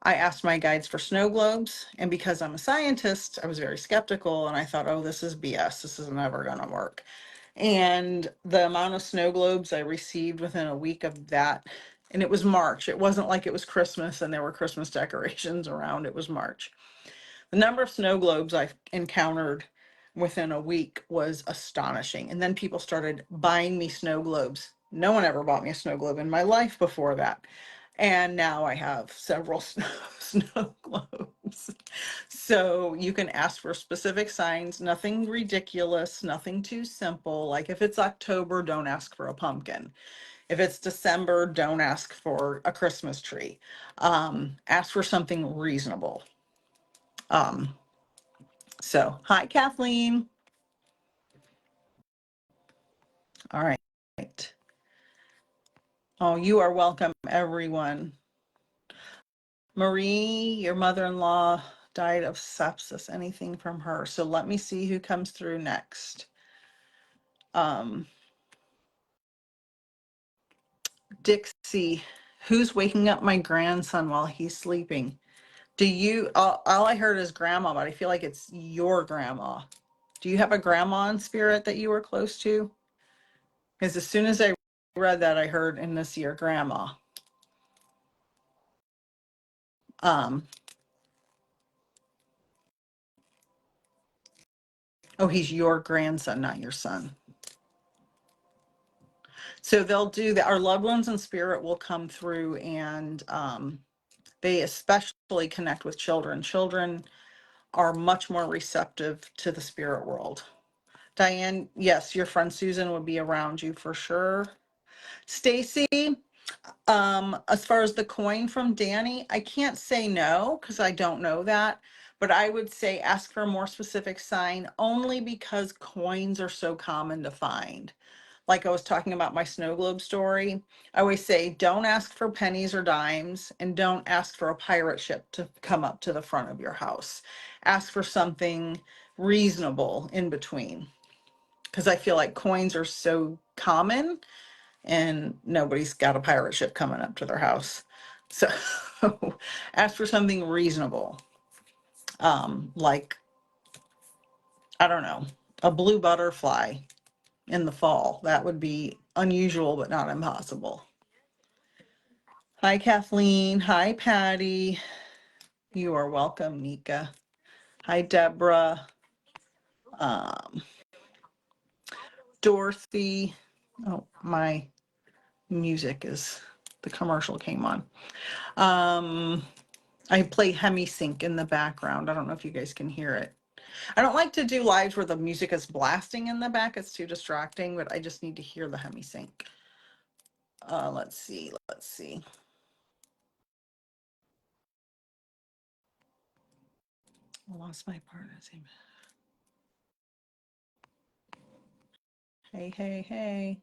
A: I asked my guides for snow globes, and because I'm a scientist, I was very skeptical and I thought, oh, this is BS. This is never going to work. And the amount of snow globes I received within a week of that, and it was March. It wasn't like it was Christmas and there were Christmas decorations around. It was March. The number of snow globes I encountered within a week was astonishing. And then people started buying me snow globes. No one ever bought me a snow globe in my life before that. And now I have several snow globes. So you can ask for specific signs, nothing ridiculous, nothing too simple. Like if it's October, don't ask for a pumpkin. If it's December, don't ask for a Christmas tree. Ask for something reasonable. So, hi, Kathleen. All right. Oh, you are welcome, everyone. Marie, your mother-in-law died of sepsis. Anything from her? So let me see who comes through next. Dixie, who's waking up my grandson while he's sleeping? Do you, all I heard is grandma, but I feel like it's your grandma. Do you have a grandma in spirit that you were close to? Because as soon as I read that, I heard in this year, grandma. Oh, he's your grandson, not your son. So they'll do that. Our loved ones in spirit will come through and they especially connect with children. Children are much more receptive to the spirit world. Diane, yes, your friend Susan would be around you for sure. Stacy, as far as the coin from Danny, I can't say no because I don't know that, but I would say ask for a more specific sign only because coins are so common to find. Like I was talking about my snow globe story, I always say don't ask for pennies or dimes and don't ask for a pirate ship to come up to the front of your house. Ask for something reasonable in between because I feel like coins are so common and nobody's got a pirate ship coming up to their house. So ask for something reasonable. Like, I don't know, a blue butterfly in the fall. That would be unusual, but not impossible. Hi, Kathleen. Hi, Patty. You are welcome, Nika. Hi, Deborah. Um, Dorothy. Oh, my music is, the commercial came on. I play HemiSync in the background. I don't know if you guys can hear it. I don't like to do lives where the music is blasting in the back. It's too distracting, but I just need to hear the HemiSync. Let's see. I lost my partner's name. Hey.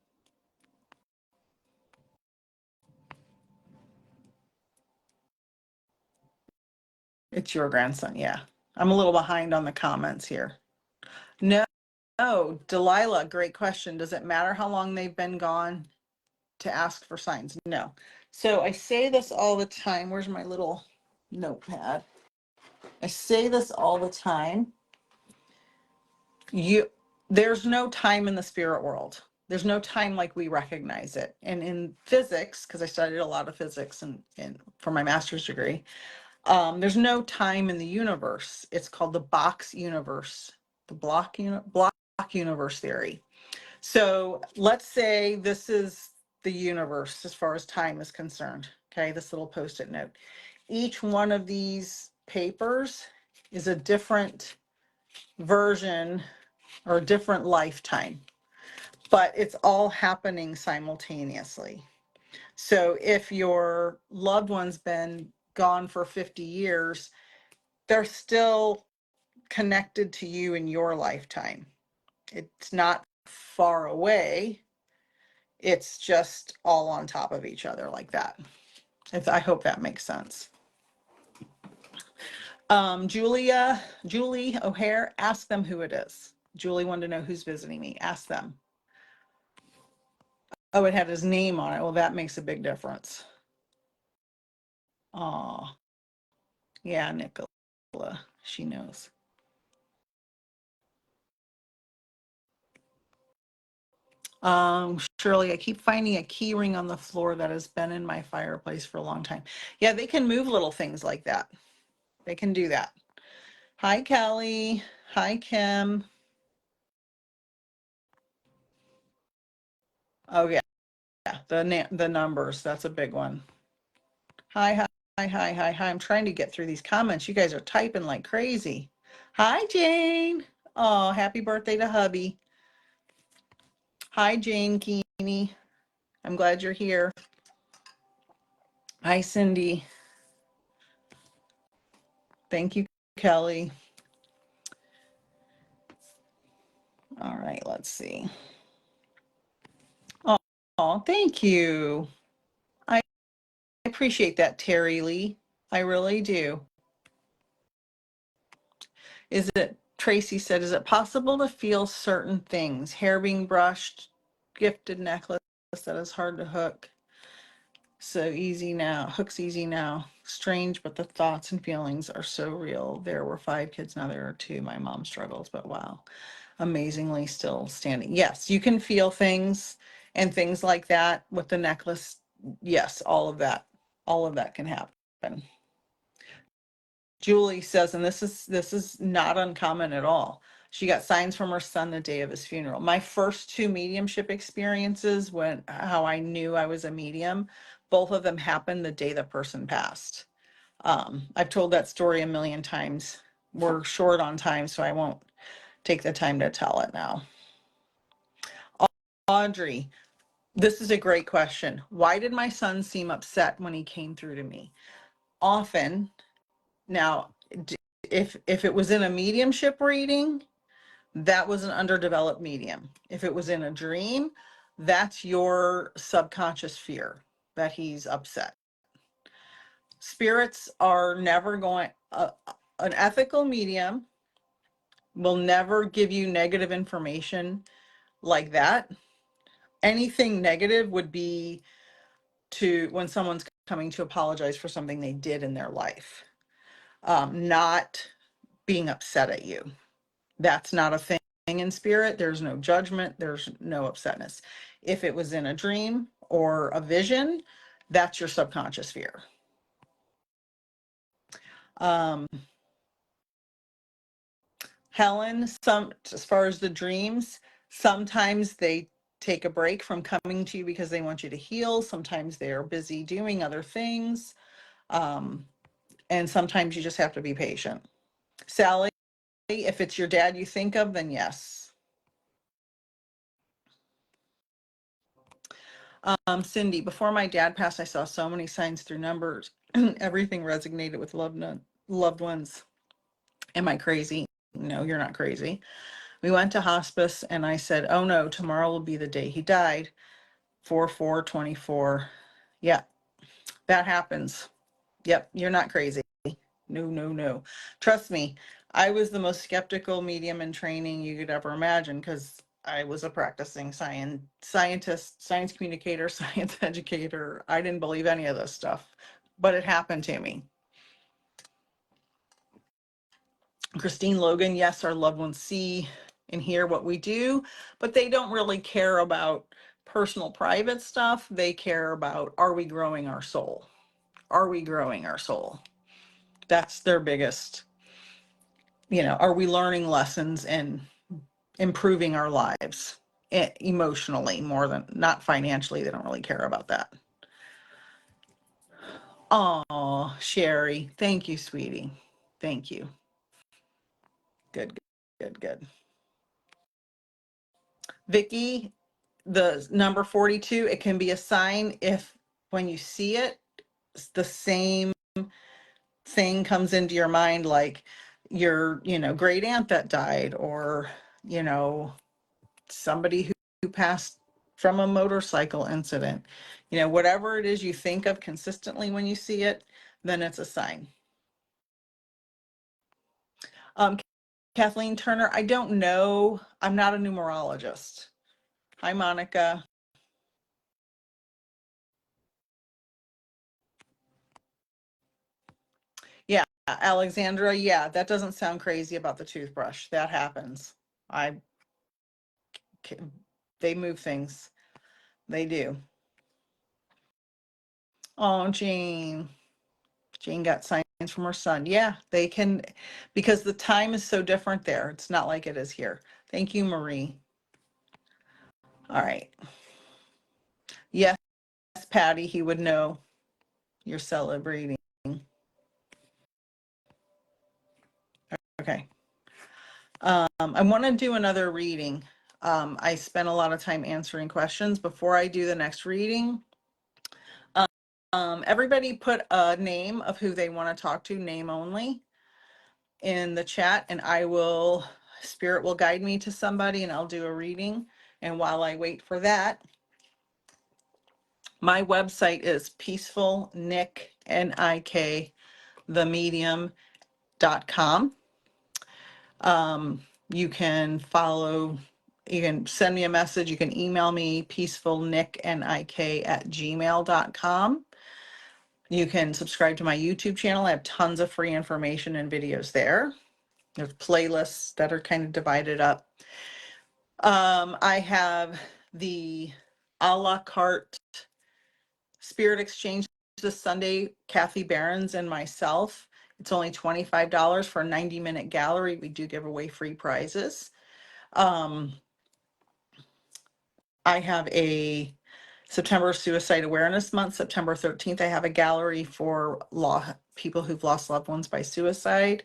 A: It's your grandson. Yeah. I'm a little behind on the comments here. No, Delilah, great question. Does it matter how long they've been gone to ask for signs? No. So I say this all the time. Where's my little notepad? I say this all the time. There's no time in the spirit world. There's no time like we recognize it. And in physics, because I studied a lot of physics and for my master's degree, there's no time in the universe. It's called the box universe, the block universe theory. So let's say this is the universe as far as time is concerned. Okay, this little post-it note. Each one of these papers is a different version or a different lifetime, but it's all happening simultaneously. So if your loved one's been gone for 50 years, they're still connected to you in your lifetime. It's not far away. It's just all on top of each other like that. I hope that makes sense. Julie O'Hare, ask them who it is. Julie wanted to know who's visiting me. Ask them. Oh, it had his name on it. Well, that makes a big difference. Oh, yeah, Nicola. She knows. Shirley, I keep finding a key ring on the floor that has been in my fireplace for a long time. Yeah, they can move little things like that. They can do that. Hi, Kelly. Hi, Kim. Oh, yeah. The numbers. That's a big one. Hi. I'm trying to get through these comments. You guys are typing like crazy. Hi, Jane. Oh, happy birthday to hubby. Hi, Jane Keeney. I'm glad you're here. Hi, Cindy. Thank you, Kelly. All right, let's see. Oh, thank you. I appreciate that, Terry Lee. I really do. Tracy said, is it possible to feel certain things? Hair being brushed, gifted necklace that is hard to hook. So easy now, hooks easy now. Strange, but the thoughts and feelings are so real. There were 5 kids, now there are 2. My mom struggles, but wow. Amazingly still standing. Yes, you can feel things and things like that with the necklace. Yes, all of that can happen. Julie says, and this is not uncommon at all. She got signs from her son the day of his funeral. My first 2 mediumship experiences, when how I knew I was a medium, both of them happened the day the person passed. I've told that story a million times. We're short on time, so I won't take the time to tell it now. Audrey, this is a great question. Why did my son seem upset when he came through to me? Often, now, if it was in a mediumship reading, that was an underdeveloped medium. If it was in a dream, that's your subconscious fear that he's upset. Spirits are never going, an ethical medium will never give you negative information like that. Anything negative would be to when someone's coming to apologize for something they did in their life, not being upset at you. That's not a thing in spirit. There's no judgment. There's no upsetness. If it was in a dream or a vision, that's your subconscious fear. Helen, as far as the dreams, sometimes they take a break from coming to you because they want you to heal. Sometimes they're busy doing other things. And sometimes you just have to be patient. Sally, if it's your dad you think of, then yes. Cindy, before my dad passed, I saw so many signs through numbers. Everything resonated with loved ones. Am I crazy? No, you're not crazy. We went to hospice and I said, oh no, tomorrow will be the day he died. 4/4/24. Yeah, that happens. Yep, you're not crazy. No. Trust me, I was the most skeptical medium in training you could ever imagine because I was a practicing scientist, science communicator, science educator. I didn't believe any of this stuff, but it happened to me. Christine Logan, yes, our loved ones see and hear what we do, but they don't really care about personal, private stuff. They care about, are we growing our soul? Are we growing our soul? That's their biggest, are we learning lessons and improving our lives emotionally more than not financially? They don't really care about that. Oh, Sherry, thank you, sweetie. Thank you. Good. Vicky, the number 42, it can be a sign if when you see it, the same thing comes into your mind, like your, great aunt that died, or, somebody who passed from a motorcycle incident. Whatever it is you think of consistently when you see it, then it's a sign. Kathleen Turner, I don't know. I'm not a numerologist. Hi, Monica. Yeah, Alexandra, yeah, that doesn't sound crazy about the toothbrush. That happens. I They move things. They do. Oh, Jane. Jane got signs from her son. Yeah, they can, because the time is so different there. It's not like it is here. Thank you, Marie. All right. Yes, Patty, he would know you're celebrating. Okay. I want to do another reading. I spent a lot of time answering questions. Before I do the next reading, everybody put a name of who they want to talk to, name only, in the chat, and Spirit will guide me to somebody and I'll do a reading. And while I wait for that, my website is peaceful, Nik, N-I-K, themedium.com. You can send me a message. You can email me, peacefulnik@gmail.com. You can subscribe to my YouTube channel. I have tons of free information and videos there. There's playlists that are kind of divided up. I have the a la carte Spirit Exchange this Sunday, Kathy Barron's and myself. It's only $25 for a 90-minute gallery. We do give away free prizes. I have a September Suicide Awareness Month, September 13th. I have a gallery for people who've lost loved ones by suicide.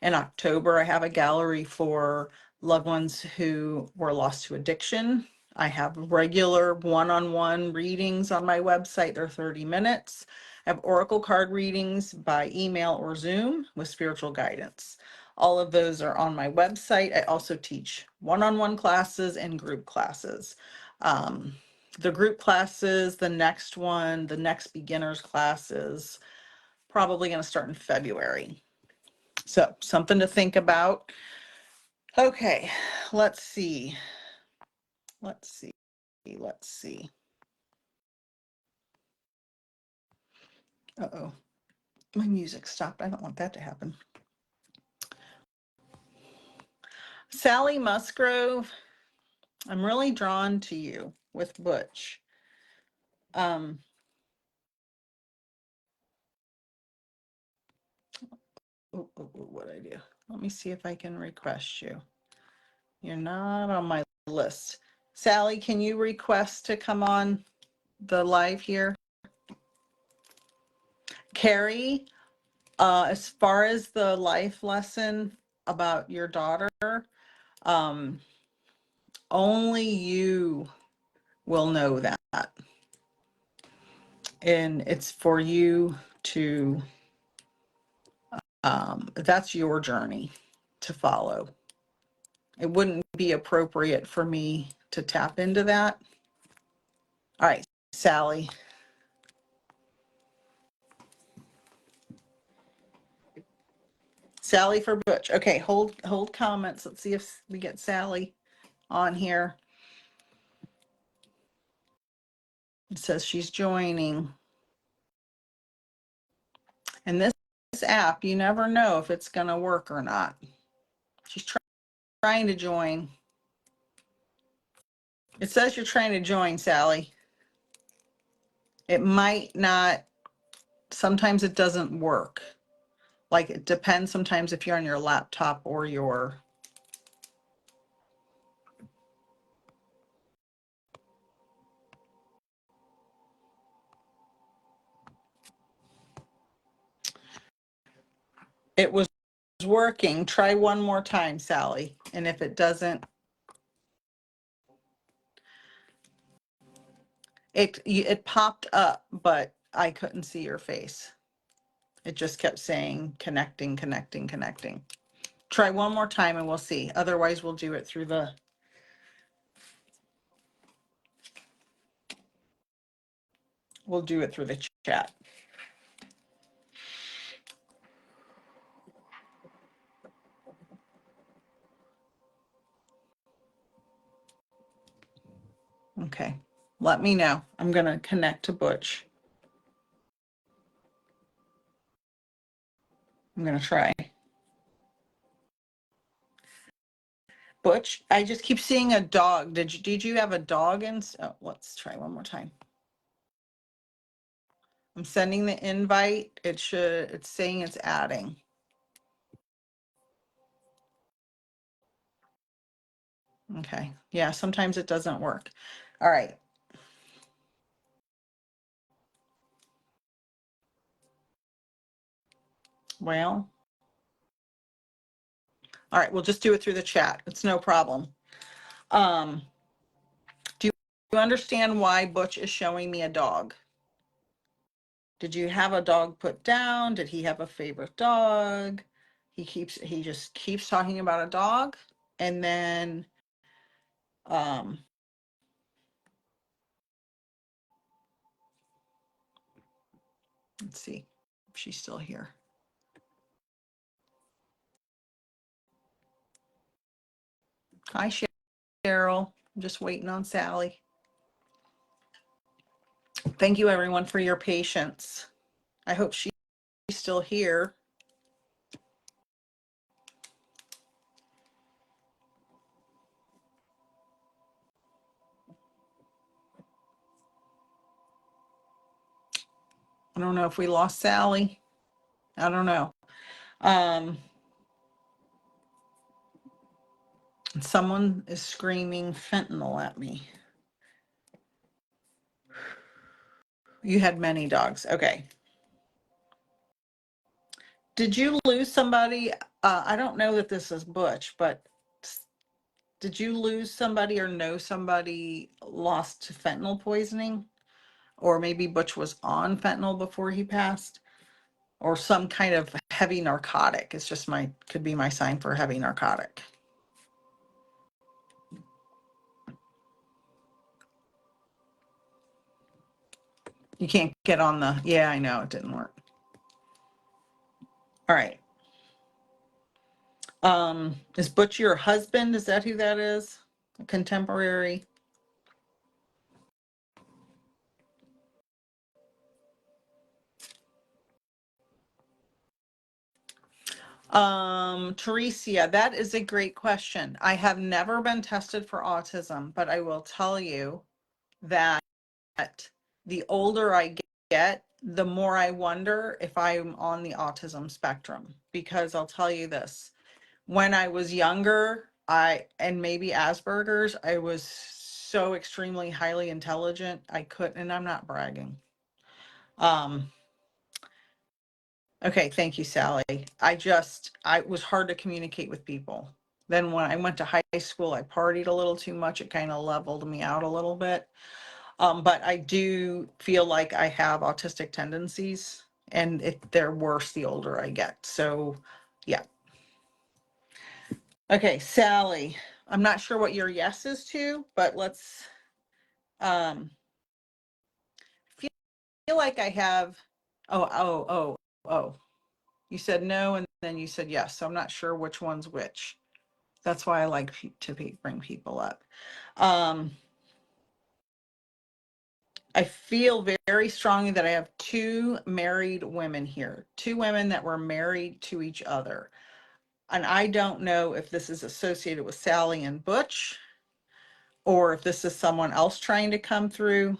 A: In October, I have a gallery for loved ones who were lost to addiction. I have regular one-on-one readings on my website. They're 30 minutes. I have oracle card readings by email or Zoom with spiritual guidance. All of those are on my website. I also teach one-on-one classes and group classes. The group classes, the next beginner's class is probably going to start in February. So something to think about. Okay, let's see. Uh-oh, my music stopped. I don't want that to happen. Sally Musgrove, I'm really drawn to you with Butch. What I do? Let me see if I can request you. You're not on my list. Sally, can you request to come on the live here? Carrie, as far as the life lesson about your daughter, only you will know that. And it's for you to, that's your journey to follow. It wouldn't be appropriate for me to tap into that. All right, Sally. Sally for Butch. Okay, hold comments. Let's see if we get Sally on here. It says she's joining. And this app, you never know if it's going to work or not. She's trying to join. It says you're trying to join, Sally. It might not. Sometimes it doesn't work. Like, it depends sometimes if you're on your laptop or your. It was working. Try one more time, Sally. And if it doesn't, It popped up, but I couldn't see your face. It just kept saying connecting, connecting, connecting. Try one more time and we'll see. Otherwise, we'll do it through the chat. Okay. Let me know. I'm going to connect to Butch. I'm going to try. Butch, I just keep seeing a dog. Did you have a dog in? Oh, let's try one more time. I'm sending the invite. It's saying it's adding. Okay. Yeah, sometimes it doesn't work. All right. Well, all right, we'll just do it through the chat. It's no problem. Do you understand why Butch is showing me a dog? Did you have a dog put down? Did he have a favorite dog? He just keeps talking about a dog. And then, let's see if she's still here. Hi, Cheryl. I'm just waiting on Sally. Thank you, everyone, for your patience. I hope she's still here. I don't know if we lost Sally. I don't know. Someone is screaming fentanyl at me. You had many dogs. Okay. Did you lose somebody? I don't know that this is Butch, but did you lose somebody or know somebody lost to fentanyl poisoning? Or maybe Butch was on fentanyl before he passed? Or some kind of heavy narcotic. It's just could be my sign for heavy narcotic. You can't get on the, yeah, I know, it didn't work. All right. Is Butch your husband? Is that who that is? A contemporary? Teresia, that is a great question. I have never been tested for autism, but I will tell you that the older I get, the more I wonder if I'm on the autism spectrum. Because I'll tell you this, when I was younger, and maybe Asperger's, I was so extremely highly intelligent. I couldn't, and I'm not bragging. Okay, thank you, Sally. I was hard to communicate with people. Then when I went to high school, I partied a little too much. It kind of leveled me out a little bit. But I do feel like I have autistic tendencies, and they're worse the older I get. So, yeah. Okay, Sally, I'm not sure what your yes is to, but let's feel like I have, oh. You said no, and then you said yes. So I'm not sure which one's which. That's why I like to bring people up. I feel very strongly that I have two married women here, two women that were married to each other. And I don't know if this is associated with Sally and Butch, or if this is someone else trying to come through.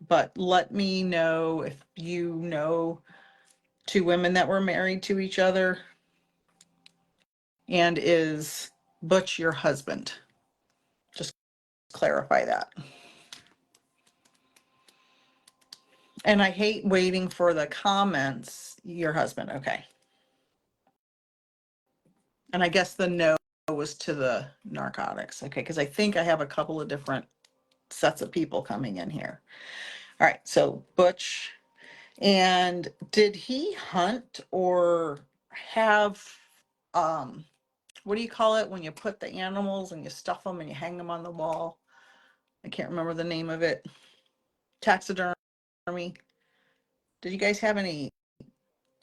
A: But let me know if you know two women that were married to each other. And is Butch your husband? Just clarify that. And I hate waiting for the comments. Your husband, okay. And I guess the no was to the narcotics. Okay, because I think I have a couple of different sets of people coming in here. All right, so Butch. And did he hunt or have, what do you call it when you put the animals and you stuff them and you hang them on the wall? I can't remember the name of it. Taxidermy. Did you guys have any?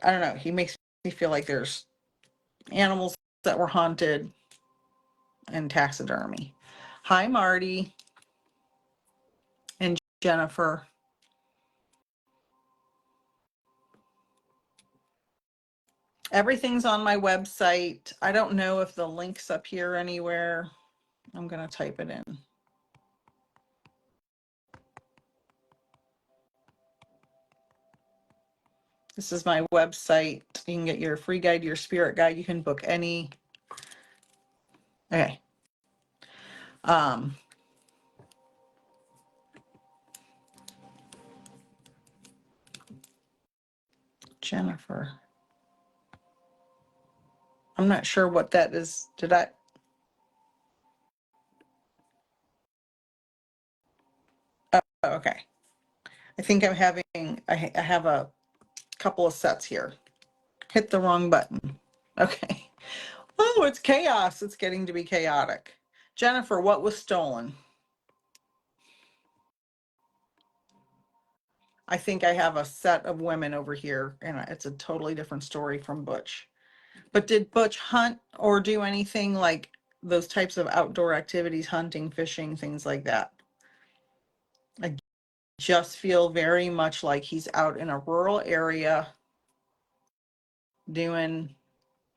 A: I don't know. He makes me feel like there's animals that were hunted and taxidermy. Hi, Marty and Jennifer. Everything's on my website. I don't know if the link's up here anywhere. I'm going to type it in. This is my website. You can get your free guide to your spirit guide. You can book any. Okay. Jennifer. I'm not sure what that is. Did I? Oh, okay. I think I'm having, I have a couple of sets here. Hit the wrong button. Okay. Oh, it's chaos. It's getting to be chaotic. Jennifer, what was stolen? I think I have a set of women over here, and it's a totally different story from Butch. But did Butch hunt or do anything like those types of outdoor activities, hunting, fishing, things like that? I just feel very much like he's out in a rural area doing,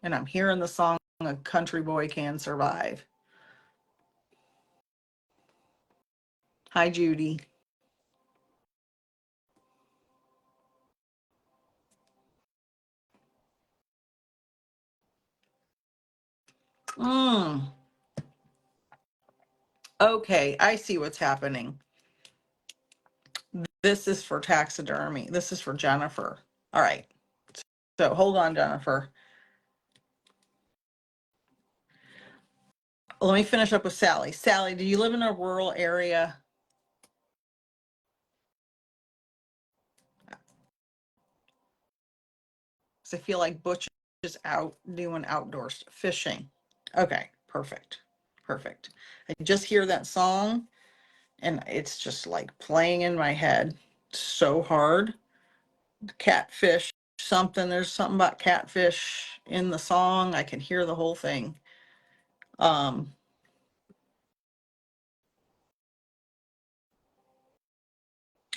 A: and I'm hearing the song, A Country Boy Can Survive. Hi, Judy. Okay, I see what's happening. This is for taxidermy. This is for Jennifer. All right. So hold on, Jennifer. Let me finish up with Sally. Sally, do you live in a rural area? Because I feel like Butch is out doing outdoors fishing. Okay, perfect. Perfect. I just hear that song and it's just like playing in my head so hard. Catfish, something, there's something about catfish in the song. I can hear the whole thing.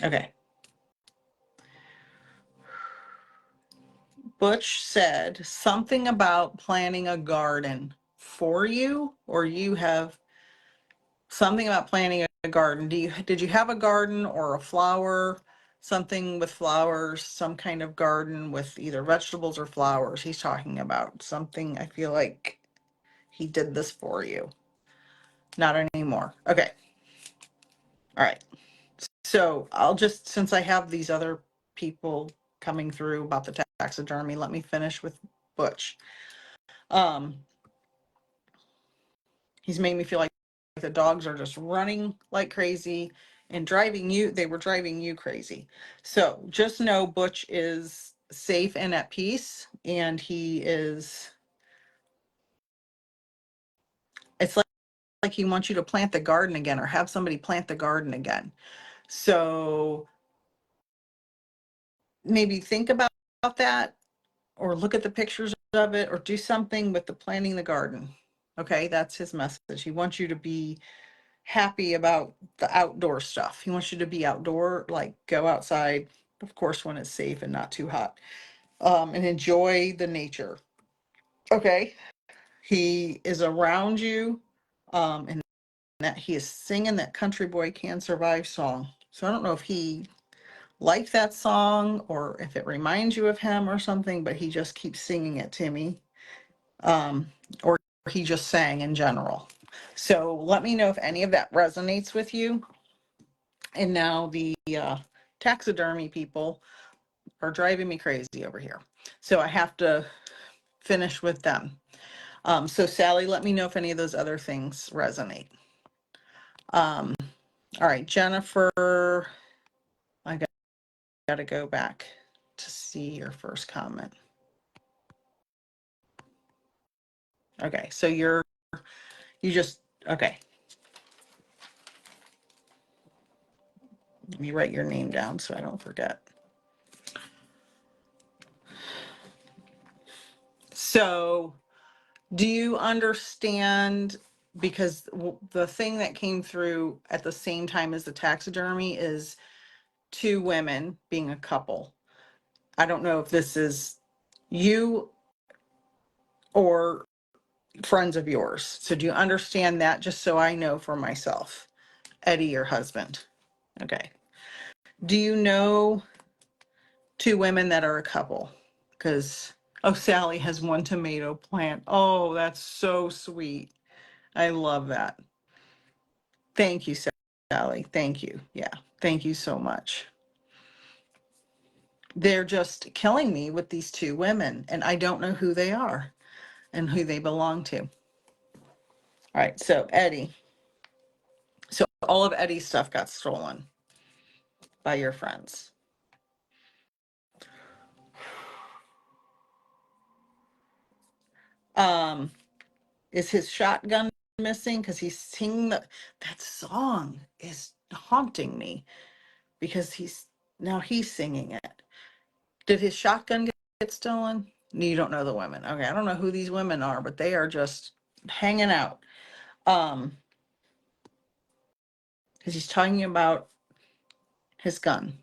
A: Okay. Butch said something about planting a garden for you, or you have something about planting a garden. Did you have a garden or a flower, something with flowers, some kind of garden with either vegetables or flowers? He's talking about something. I feel like he did this for you. Not anymore. Okay. All right. So I'll just, since I have these other people coming through about the taxidermy, let me finish with Butch. He's made me feel like the dogs are just running like crazy and they were driving you crazy. So just know Butch is safe and at peace, and it's like he wants you to plant the garden again or have somebody plant the garden again. So maybe think about that or look at the pictures of it or do something with the planting the garden. Okay, that's his message. He wants you to be happy about the outdoor stuff. He wants you to be outdoor, like go outside, of course, when it's safe and not too hot, and enjoy the nature. Okay. He is around you, and that he is singing that Country Boy Can Survive song. So I don't know if he liked that song or if it reminds you of him or something, but he just keeps singing it to me. Or he just sang in general. So let me know if any of that resonates with you. And now the taxidermy people are driving me crazy over here. So I have to finish with them. So Sally, let me know if any of those other things resonate. All right, Jennifer, I got to go back to see your first comment. Okay, so okay. Let me write your name down so I don't forget. So, do you understand? Because the thing that came through at the same time as the taxidermy is two women being a couple. I don't know if this is you or friends of yours. So, do you understand that? Just so I know for myself, Eddie, your husband. Okay. Do you know two women that are a couple? Because, oh, Sally has one tomato plant. Oh, that's so sweet. I love that. Thank you, Sally. Thank you. Yeah. Thank you so much. They're just killing me with these two women, and I don't know who they are and who they belong to. All right. So, Eddie. So, all of Eddie's stuff got stolen by your friends. Is his shotgun missing? Because he's singing that song is haunting me because he's singing it. Did his shotgun get stolen? You don't know the women. Okay, I don't know who these women are, but they are just hanging out. Because he's talking about his gun.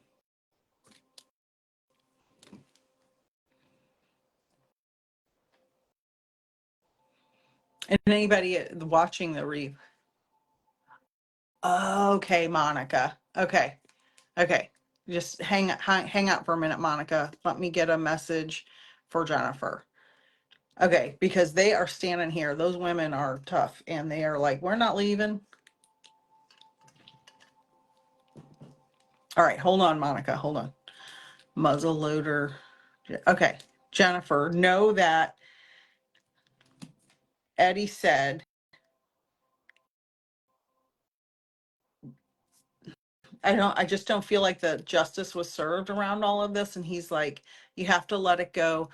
A: And anybody watching the reap. Okay, Monica. Okay. Just hang out for a minute, Monica. Let me get a message for Jennifer. Okay, because they are standing here. Those women are tough, and they are like, we're not leaving. All right, hold on, Monica. Hold on. Muzzle loader. Okay, Jennifer, know that Eddie said, I just don't feel like the justice was served around all of this. And he's like, you have to let it go.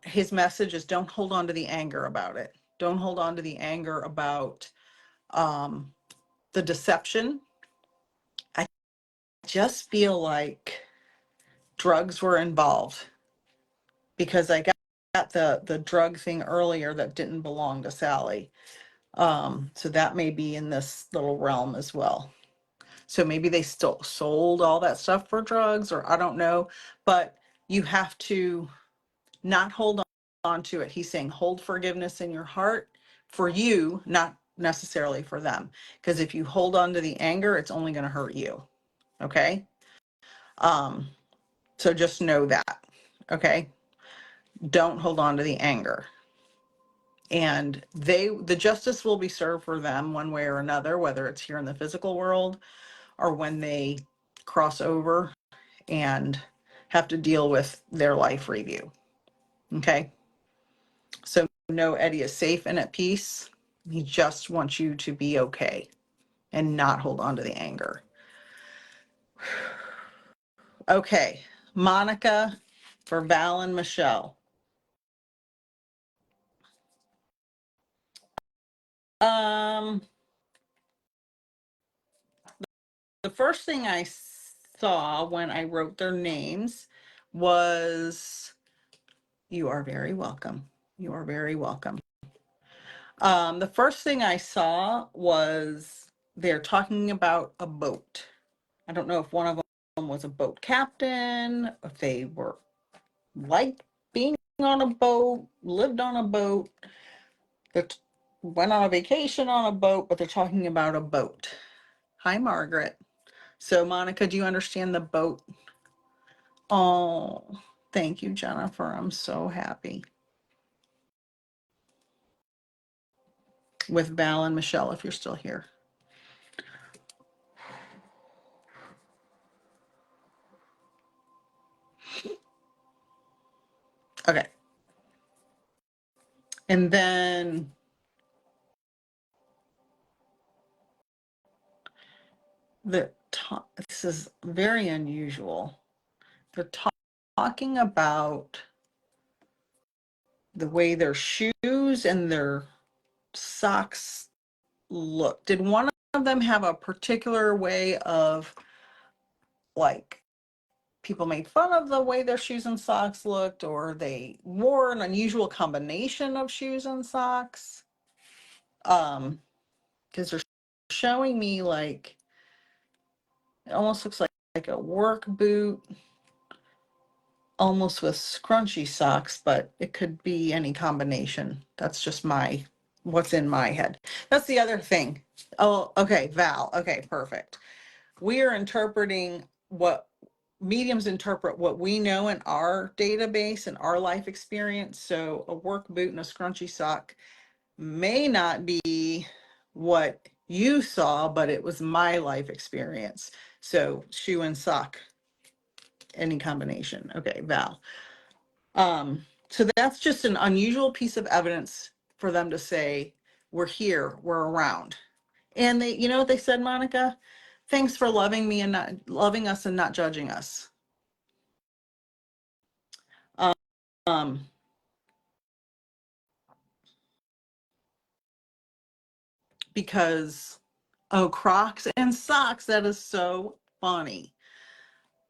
A: His message is don't hold on to the anger about it. Don't hold on to the anger about the deception. I just feel like drugs were involved because I got the drug thing earlier that didn't belong to Sally. So that may be in this little realm as well. So maybe they still sold all that stuff for drugs, or I don't know, but you have to not hold on to it. He's saying hold forgiveness in your heart for you, not necessarily for them. Because if you hold on to the anger, it's only going to hurt you. Okay. So just know that. Okay. Don't hold on to the anger. And the justice will be served for them one way or another, whether it's here in the physical world or when they cross over and have to deal with their life review. Okay. So know Eddie is safe and at peace. He just wants you to be okay and not hold on to the anger. Okay. Monica for Val and Michelle. The first thing I saw when I wrote their names was, you are very welcome. You are very welcome. The first thing I saw was they're talking about a boat. I don't know if one of them was a boat captain, if they were like being on a boat, lived on a boat, that went on a vacation on a boat, but they're talking about a boat. Hi, Margaret. So, Monica, do you understand the boat? Oh, thank you, Jennifer. I'm so happy. With Val and Michelle, if you're still here. Okay. And then this is very unusual. They're talking about the way their shoes and their socks look. Did one of them have a particular way of, like, people made fun of the way their shoes and socks looked, or they wore an unusual combination of shoes and socks? Because they're showing me, like, it almost looks like a work boot, almost with scrunchy socks, but it could be any combination. That's just what's in my head. That's the other thing. Oh, okay, Val. Okay, perfect. We are interpreting what mediums interpret what we know in our database and our life experience. So a work boot and a scrunchy sock may not be what you saw, but it was my life experience. So shoe and sock, any combination. Okay, Val. So that's just an unusual piece of evidence for them to say, we're here, we're around. And they, you know what they said, Monica? Thanks for loving me and not loving us and not judging us. Um, because, oh, Crocs and socks, that is so funny.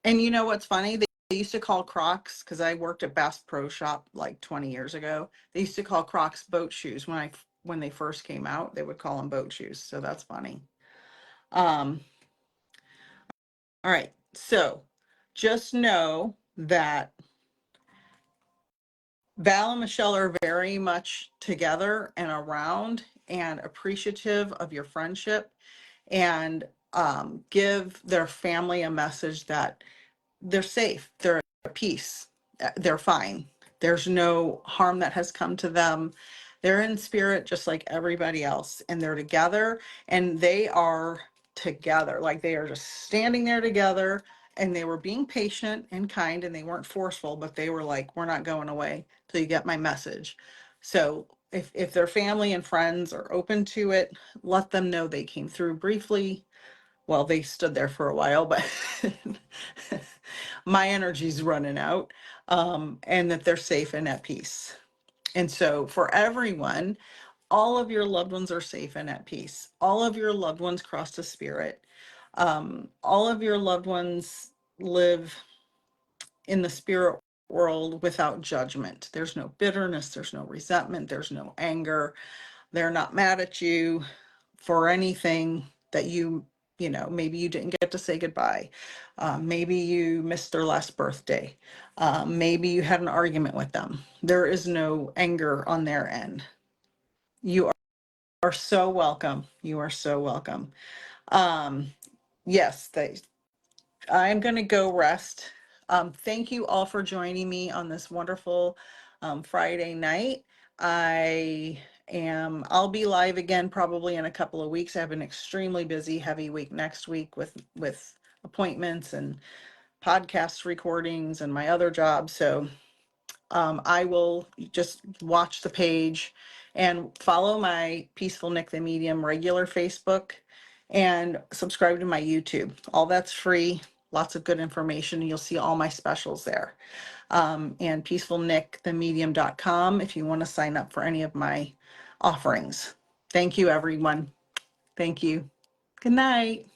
A: And you know what's funny? They used to call Crocs, because I worked at Bass Pro Shop like 20 years ago. They used to call Crocs boat shoes. When they first came out, they would call them boat shoes. So that's funny. All right. So just know that Val and Michelle are very much together and around and appreciative of your friendship, and give their family a message that they're safe, they're at peace, they're fine. There's no harm that has come to them. They're in spirit just like everybody else, and they're together, and they are together. Like, they are just standing there together, and they were being patient and kind, and they weren't forceful, but they were like, we're not going away till you get my message. So if their family and friends are open to it, let them know they came through briefly. Well, they stood there for a while, but my energy's running out, and that they're safe and at peace. And so for everyone, all of your loved ones are safe and at peace. All of your loved ones crossed a spirit. All of your loved ones live in the spirit world without judgment. There's no bitterness, there's no resentment, there's no anger. They're not mad at you for anything that maybe you didn't get to say goodbye. Maybe you missed their last birthday. Maybe you had an argument with them. There is no anger on their end. You are so welcome. You are so welcome. Yes, I'm going to go rest. Thank you all for joining me on this wonderful Friday night. I'll be live again probably in a couple of weeks. I have an extremely busy, heavy week next week with appointments and podcast recordings and my other job. So I will just watch the page and follow my Peaceful Nik the Medium regular Facebook, and subscribe to my YouTube. All that's free. Lots of good information. You'll see all my specials there. And peacefulnikthemedium.com if you want to sign up for any of my offerings. Thank you, everyone. Thank you. Good night.